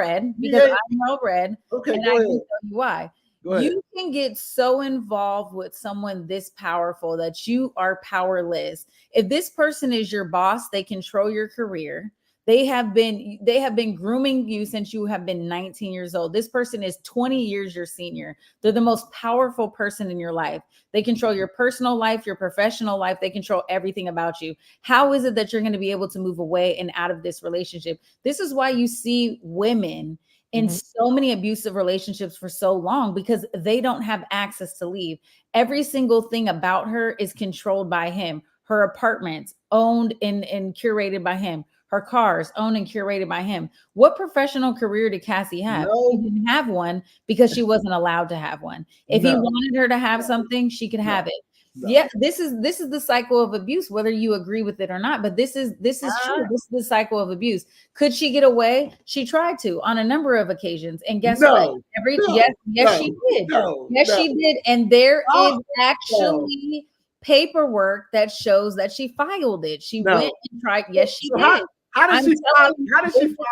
read. Okay, and I can tell you why. Go ahead. You can get so involved with someone this powerful that you are powerless. If this person is your boss, they control your career. They have been grooming you since you have been 19 years old. This person is 20 years your senior. They're the most powerful person in your life. They control your personal life, your professional life. They control everything about you. How is it that you're going to be able to move away and out of this relationship? This is why you see women in so many abusive relationships for so long, because they don't have access to leave. Every single thing about her is controlled by him. Her apartments owned and curated by him. Her cars owned and curated by him. What professional career did Cassie have? No. She didn't have one because she wasn't allowed to have one. If he wanted her to have something, she could have it. No. Yeah, this is the cycle of abuse, whether you agree with it or not. But this is true. This is the cycle of abuse. Could she get away? She tried to on a number of occasions. And guess what? She did. She did. And there is actually paperwork that shows that she filed it. She went and tried. Yes, she did. How did she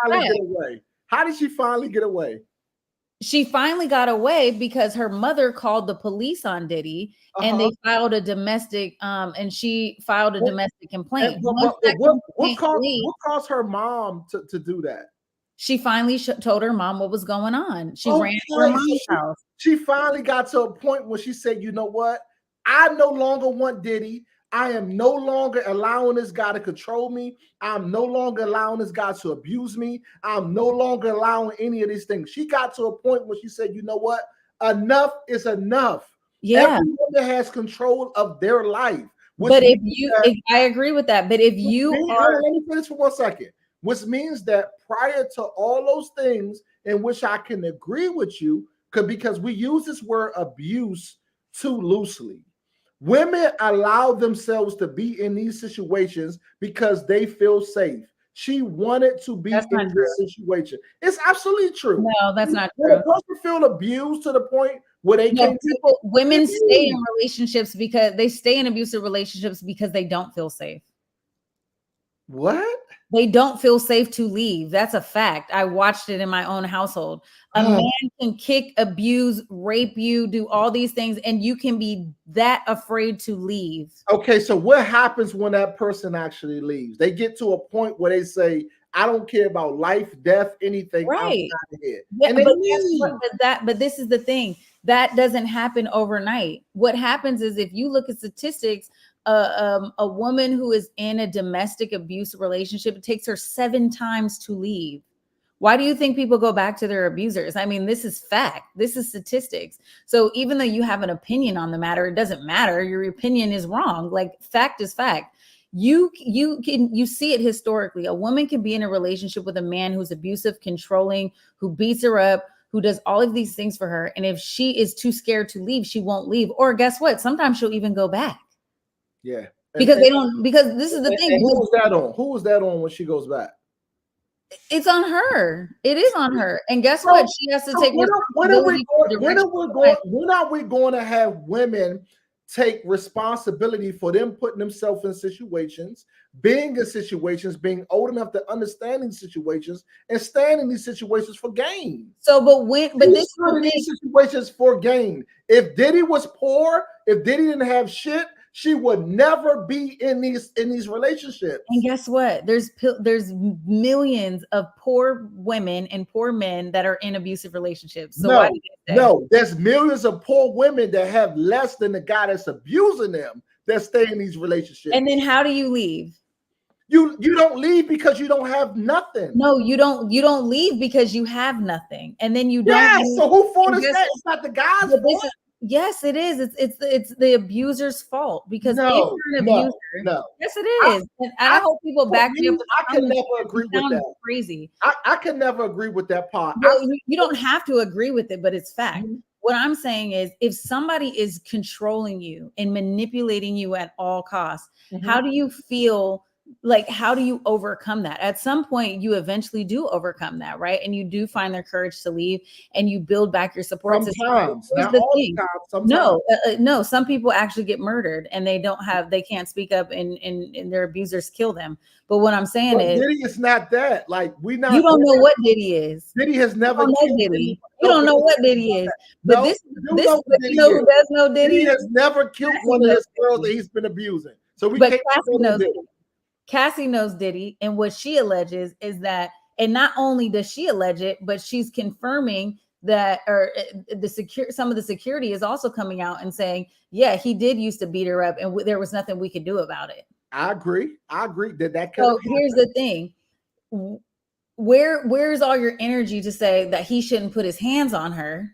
finally get away? How did she finally get away? She finally got away because her mother called the police on Diddy, and they filed a domestic domestic complaint. What caused her mom to do that? She finally told her mom what was going on. She ran to her mom's house. She finally got to a point where she said, you know what? I no longer want Diddy. I am no longer allowing this guy to control me. I'm no longer allowing this guy to abuse me. I'm no longer allowing any of these things. She got to a point where she said, you know what? Enough is enough. Yeah. Everyone that has control of their life. But I agree with that. But if you let me finish for 1 second. Which means that prior to all those things in which I can agree with you, because we use this word abuse too loosely. Women allow themselves to be in these situations because they feel safe. She wanted to be in this situation. It's absolutely true. No, that's not true. When a person feel abused to the point where they can't. Women stay in relationships because they stay in abusive relationships because they don't feel safe. What? They don't feel safe to leave. That's a fact. I watched it in my own household. A man can kick, abuse, rape you, do all these things, and you can be that afraid to leave. Okay, so what happens when that person actually leaves? They get to a point where they say, I don't care about life, death, anything. Right. I'm out of here. Yeah, And but this is the thing. That doesn't happen overnight. What happens is, if you look at statistics, a woman who is in a domestic abuse relationship, it takes her 7 times to leave. Why do you think people go back to their abusers? I mean, this is fact. This is statistics. So even though you have an opinion on the matter, it doesn't matter. Your opinion is wrong. Like, fact is fact. You see it historically. A woman can be in a relationship with a man who's abusive, controlling, who beats her up, who does all of these things for her. And if she is too scared to leave, she won't leave. Or guess what? Sometimes she'll even go back. Yeah. Because this is the thing. Who was that on? Who was that on when she goes back? It's on her. It is on her. And guess what? She has to take responsibility. When are we going to have women take responsibility for them putting themselves in situations, being in situations, being old enough to understand these situations and stand in these situations for gain? So, but this is these situations for gain. If Diddy was poor, if Diddy didn't have shit, she would never be in these relationships. And guess what? There's millions of poor women and poor men that are in abusive relationships. So there's millions of poor women that have less than the guy that's abusing them that stay in these relationships. And then how do you leave? You don't leave because you don't have nothing. No, you don't leave because you have nothing. And then you don't. Yeah, so who fault is that? It's not the guy's fault. Yes, it is. It's the abuser's fault, because if you're an abuser, yes, it is. And I hope people back me up. I can never agree with that. Crazy. I can never agree with that part. Well, you don't have to agree with it, but it's fact. What I'm saying is, if somebody is controlling you and manipulating you at all costs, how do you feel like, how do you overcome that? At some point, you eventually do overcome that, right? And you do find the courage to leave, and you build back your support system. Sometimes, Here's not the all thing. the time. Sometimes. No, some people actually get murdered, and they can't speak up, and their abusers kill them. But what I'm saying is, Diddy is not that. Like, you don't know what Diddy is. Diddy has never You don't know killed Diddy. anybody. You don't know what Diddy is. But No, this, you know who Diddy you know who is. does know Diddy? Diddy has never killed Cassie one of knows his girls Diddy. that he's been abusing. So we But can't Cassie knows Diddy. Diddy. Cassie knows Diddy, and what she alleges is that, and not only does she allege it, but she's confirming that, or some of the security is also coming out and saying, yeah, he did used to beat her up, and there was nothing we could do about it. I agree that could. So here's the thing: where's all your energy to say that he shouldn't put his hands on her?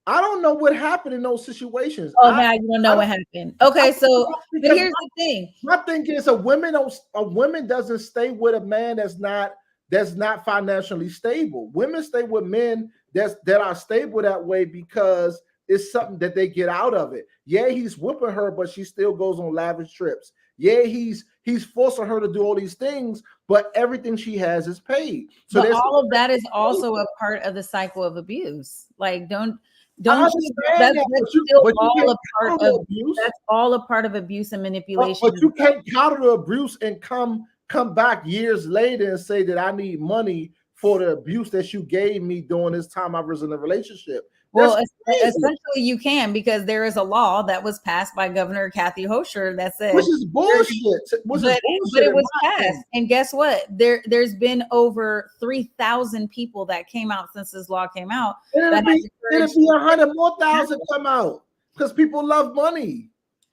I don't know what happened in those situations. Oh, now you don't know what happened. Okay, so but here's the thing. My thing is, a woman doesn't stay with a man that's not financially stable. Women stay with men that are stable that way because it's something that they get out of it. Yeah, he's whipping her, but she still goes on lavish trips. Yeah, he's forcing her to do all these things, but everything she has is paid. So but all of that is also a part of the cycle of abuse. Like, don't that's all a part of abuse and manipulation. But you can't counter the abuse and come back years later and say that I need money for the abuse that you gave me during this time I was in a relationship. Well, essentially you can, because there is a law that was passed by Governor Kathy Hochul that said, which is bullshit. But it was passed, and guess what? There's been over 3,000 people that came out since this law came out. It'll be 100 more thousand come out because people love money.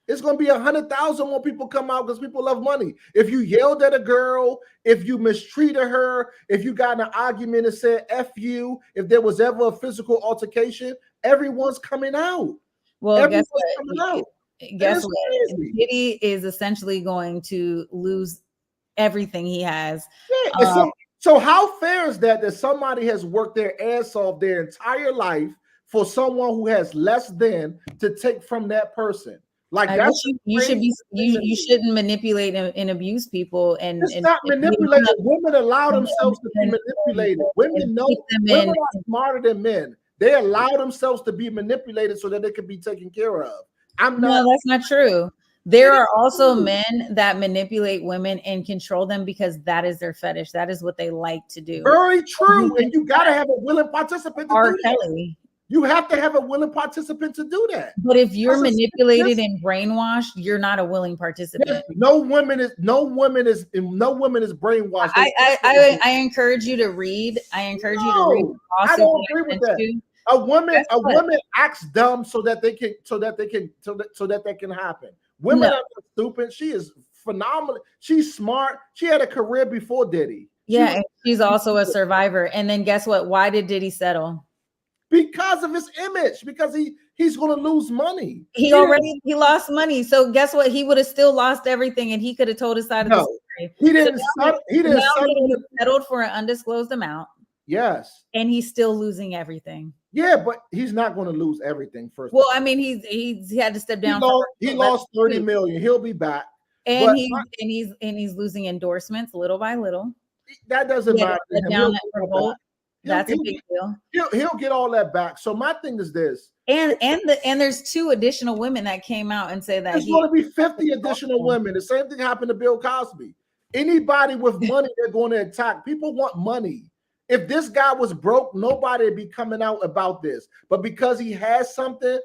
It's going to be 100,000 more people come out because people love money. If you yelled at a girl, if you mistreated her, if you got in an argument and said F you, if there was ever a physical altercation, everyone's coming out. Well, guess what? Diddy is essentially going to lose everything he has. Yeah, so how fair is that somebody has worked their ass off their entire life for someone who has less than to take from that person? Like you shouldn't manipulate and abuse people. And it's not manipulated. Women allow themselves to be manipulated. Women are smarter than men. They allow themselves to be manipulated so that they can be taken care of. No, that's not true. There are also men that manipulate women and control them because that is their fetish. That is what they like to do. Very true. And you got to have a willing participant to do that. You have to have a willing participant to do that. But if you're manipulated and brainwashed, you're not a willing participant. No woman is brainwashed. I encourage you to read. I don't agree with that. A woman acts dumb so that they can happen. Women are stupid. She is phenomenal. She's smart. She had a career before Diddy. Yeah, and she's also a survivor. And then guess what? Why did Diddy settle? Because of his image, because he's going to lose money. He lost money. So guess what? He would have still lost everything, and he could have told his side of the story. He didn't. He settled for an undisclosed amount. Yes, and he's still losing everything. Yeah, but he's not going to lose everything first. Well, I mean, he's had to step down. He lost 30 million. He'll be back, and he's losing endorsements little by little. That doesn't matter. That's a big deal. He'll get all that back. So my thing is this. And there's 2 additional women that came out and say that there's going to be 50 additional women. The same thing happened to Bill Cosby. Anybody with money, they're going to attack. People want money. If this guy was broke, nobody would be coming out about this. But because he has something,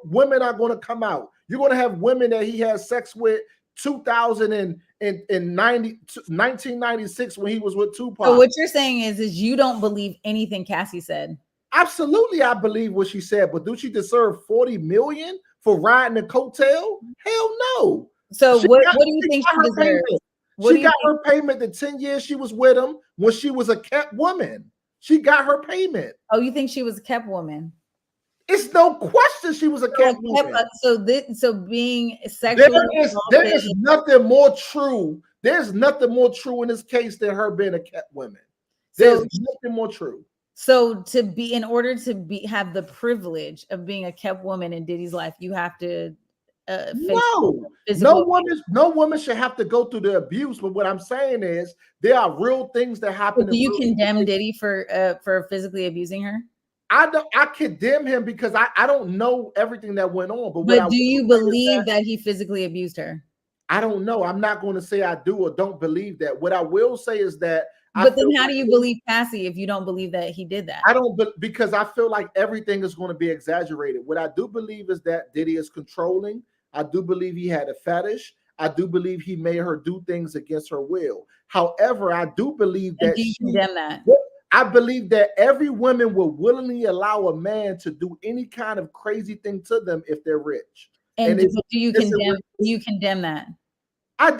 women are going to come out. You're going to have women that he has sex with 1996 when he was with Tupac. So what you're saying is you don't believe anything Cassie said? Absolutely, I believe what she said. But do she deserve 40 million for riding a coattail? Hell no. So what do you think she deserves? She got her payment the 10 years she was with him when she was a kept woman. She got her payment. Oh, you think she was a kept woman? It's no question she was a kept woman. So being sexually there is nothing more true. There's nothing more true in this case than her being a kept woman. There's nothing more true. So in order to have the privilege of being a kept woman in Diddy's life, you have to No, no woman should have to go through the abuse. But what I'm saying is there are real things that happen. Do you condemn Diddy for physically abusing her? I condemn him because I don't know everything that went on. But do you believe that he physically abused her? I don't know. I'm not going to say I do or don't believe that. What I will say is that. But then how do you believe Cassie if you don't believe that he did that? I don't, because I feel like everything is going to be exaggerated. What I do believe is that Diddy is controlling. I do believe he had a fetish. I do believe he made her do things against her will. However, I do believe that do you condemn that? I believe that every woman will willingly allow a man to do any kind of crazy thing to them if they're rich. And do you condemn that? I'm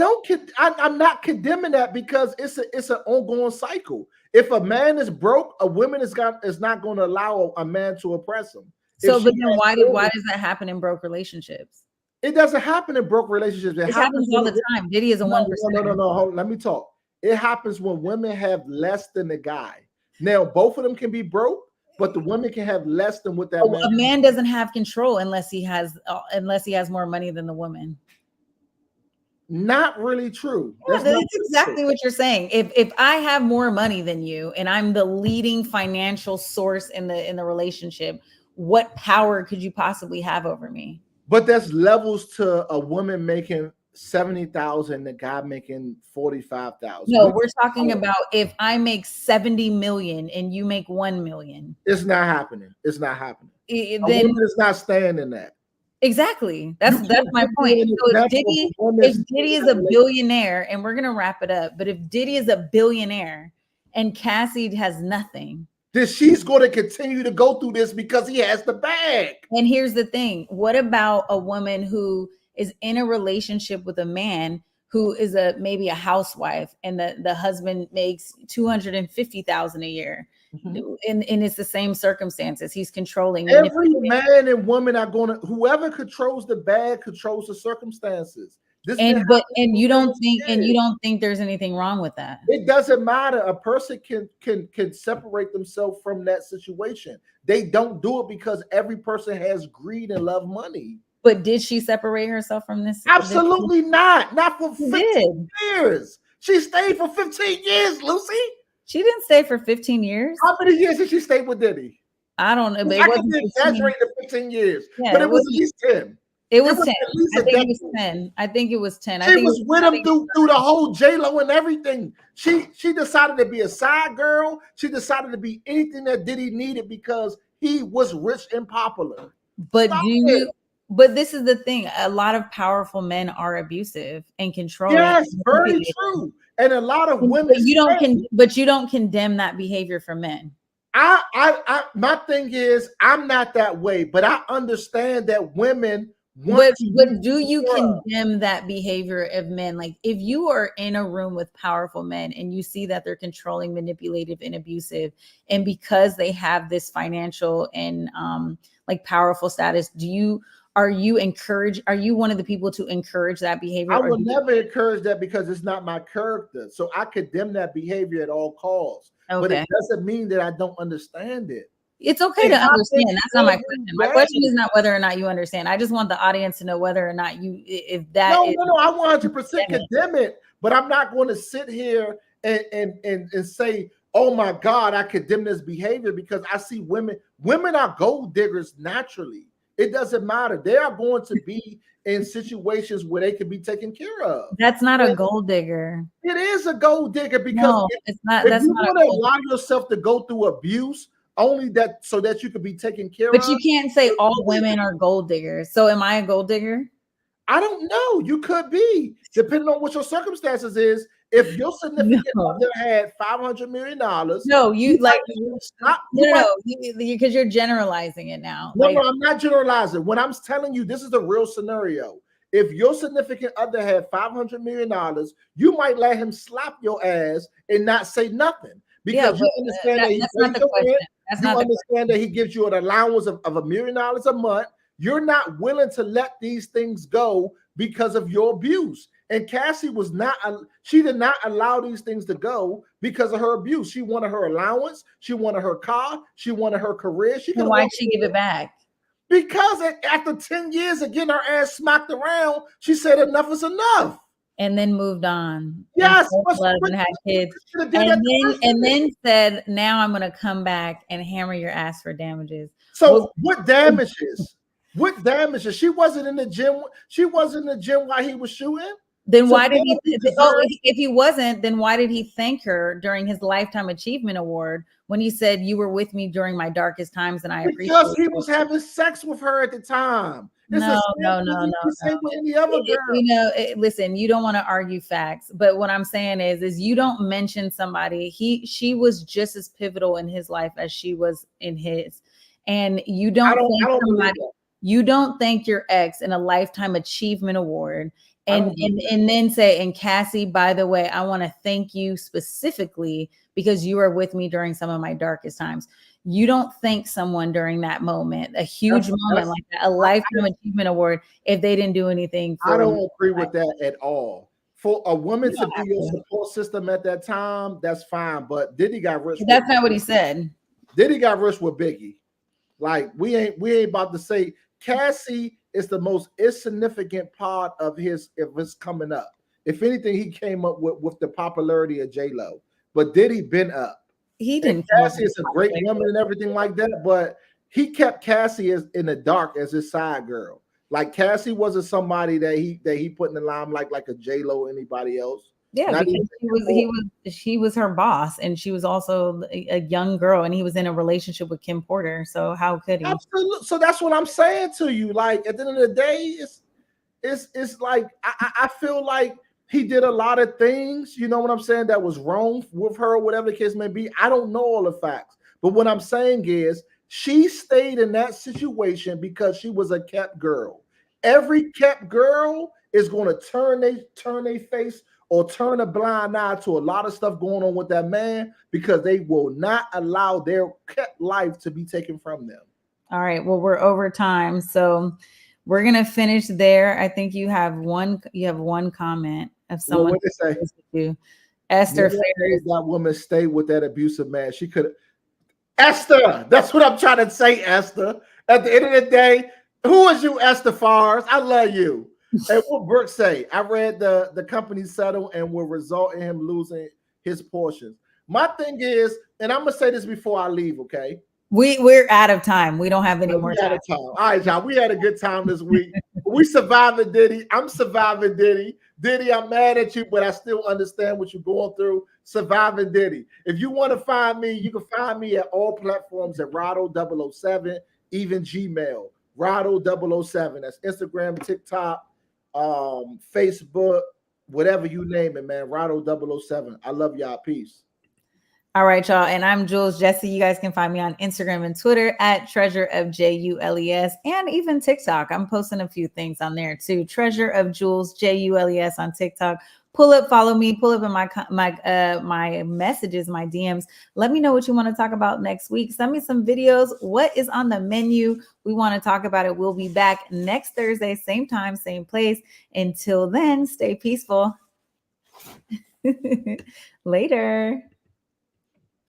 not condemning that because it's an ongoing cycle. If a man is broke, a woman is not going to allow a man to oppress him. So, but then why does that happen in broke relationships? It doesn't happen in broke relationships. It happens all the time. Diddy is a 1%. No. Hold on, let me talk. It happens when women have less than the guy. Now, both of them can be broke, but the woman can have less than what that man. A man doesn't have control unless he has more money than the woman. Not really true. That's exactly what you're saying. If I have more money than you and I'm the leading financial source in the relationship, what power could you possibly have over me? But there's levels to a woman making 70,000, the guy making 45,000. No, we're talking about if I make 70 million and you make 1 million. It's not happening. It's not happening. A woman is not staying in that. Exactly. That's my point. So if Diddy is a billionaire, and we're gonna wrap it up, but if Diddy is a billionaire and Cassie has nothing, then she's going to continue to go through this because he has the bag. And here's the thing: what about a woman who is in a relationship with a man who is maybe a housewife, and the husband makes $250,000 a year? Mm-hmm. And it's the same circumstances. He's controlling. Every man and woman are going to, whoever controls the bag controls the circumstances. And you don't think there's anything wrong with that? It doesn't matter. A person can separate themselves from that situation. They don't do it because every person has greed and love money. But did she separate herself from this? Absolutely not. Not for 15 years. She stayed for 15 years, Lucy. She didn't stay for 15 years. How many years did she stay with Diddy? I don't know. But I can exaggerate the 15 years, but it was at least 10. It was 10. I think it was 10. I think it was 10. She was with him through the whole J-Lo and everything. She decided to be a side girl. She decided to be anything that Diddy needed because he was rich and popular. But But this is the thing: a lot of powerful men are abusive and controlling. Yes, very true. And a lot of women. But you don't condemn that behavior for men. My thing is, I'm not that way, but I understand that women. But do you condemn that behavior of men? Like if you are in a room with powerful men and you see that they're controlling, manipulative, and abusive, and because they have this financial and like powerful status, are you one of the people to encourage that behavior? I will never encourage that because it's not my character. So I condemn that behavior at all costs. Okay. But it doesn't mean that I don't understand it. It's okay to understand. That's not my question. My question is not whether or not you understand. I just want the audience to know whether or not I 100% condemn it, but I'm not going to sit here and say, oh my God, I condemn this behavior because I see women are gold diggers naturally. It doesn't matter. They are going to be in situations where they can be taken care of. That's not a gold digger. It is a gold digger because it's not. If you want to allow yourself to go through abuse, only that so that you could be taken care of. But you can't say all women are gold diggers. So am I a gold digger? I don't know. You could be, depending on what your circumstances is. If your significant other had $500 million, because you're generalizing it now. No, I'm not generalizing. When I'm telling you, this is a real scenario. If your significant other had $500 million, you might let him slap your ass and not say nothing because you understand that he gives you an allowance of $1 million a month. You're not willing to let these things go because of your abuse. And Cassie did not allow these things to go because of her abuse. She wanted her allowance. She wanted her car. She wanted her career. Why'd she give it back? Because after 10 years of getting her ass smacked around, she said enough is enough. And then moved on. Yes, and had kids. And then said, now I'm gonna come back and hammer your ass for damages. So what damages? What damages? She wasn't in the gym. She wasn't in the gym while he was shooting. Then why did he? If he wasn't, then why did he thank her during his Lifetime Achievement Award when he said, "You were with me during my darkest times, and I appreciate it"? Because he was having sex with her at the time. No. With any other girl. Listen, you don't want to argue facts, but what I'm saying is you don't mention somebody. She was just as pivotal in his life as she was in his, and you don't thank somebody. You don't thank your ex in a Lifetime Achievement Award. And then say, and Cassie, by the way, I want to thank you specifically because you were with me during some of my darkest times. You don't thank someone during that moment, a huge moment like that, a Lifetime Achievement Award, if they didn't do anything. I don't agree with that at all. For a woman to be your support system at that time, that's fine. But Diddy got rich. That's not what he said. Diddy got rich with Biggie. Like we ain't about to say Cassie is the most insignificant part of his coming up. If anything, he came up with the popularity of J-Lo. But Diddy been up. He didn't. Cassie is a great woman and everything like that, but he kept Cassie as in the dark as his side girl. Like Cassie wasn't somebody that he put in the limelight like a J-Lo or anybody else. Yeah, because she was her boss, and she was also a young girl, and he was in a relationship with Kim Porter. So how could he? Absolutely. So that's what I'm saying to you. Like at the end of the day, it's like I feel like he did a lot of things, you know what I'm saying, that was wrong with her, whatever the case may be. I don't know all the facts, but what I'm saying is she stayed in that situation because she was a kept girl. Every kept girl is going to turn their face or turn a blind eye to a lot of stuff going on with that man because they will not allow their kept life to be taken from them. All right. Well, we're over time, so we're gonna finish there. I think you have one comment of someone. What they say? Esther Ferris. That woman stayed with that abusive man. She could. Esther, that's what I'm trying to say, Esther. At the end of the day, who is you, Esther Fars? I love you. And what Brooke say? I read the company settle and will result in him losing his portions. My thing is, and I'm gonna say this before I leave, okay? We're out of time. We don't have any more time. All right, y'all. We had a good time this week. We surviving Diddy. I'm surviving Diddy. Diddy, I'm mad at you, but I still understand what you're going through. Surviving Diddy. If you want to find me, you can find me at all platforms at Rado007, even Gmail. Rado007. That's Instagram, TikTok, Facebook, whatever you name it, man. Rado007. I love y'all. Peace. All right, y'all. And I'm Jules Jessie. You guys can find me on Instagram and Twitter at Treasure of Jules and even TikTok. I'm posting a few things on there too. Treasure of Jules Jules on TikTok. Pull up, follow me, pull up in my messages, my DMs. Let me know what you want to talk about next week. Send me some videos. What is on the menu? We want to talk about it. We'll be back next Thursday, same time, same place. Until then, stay peaceful. Later.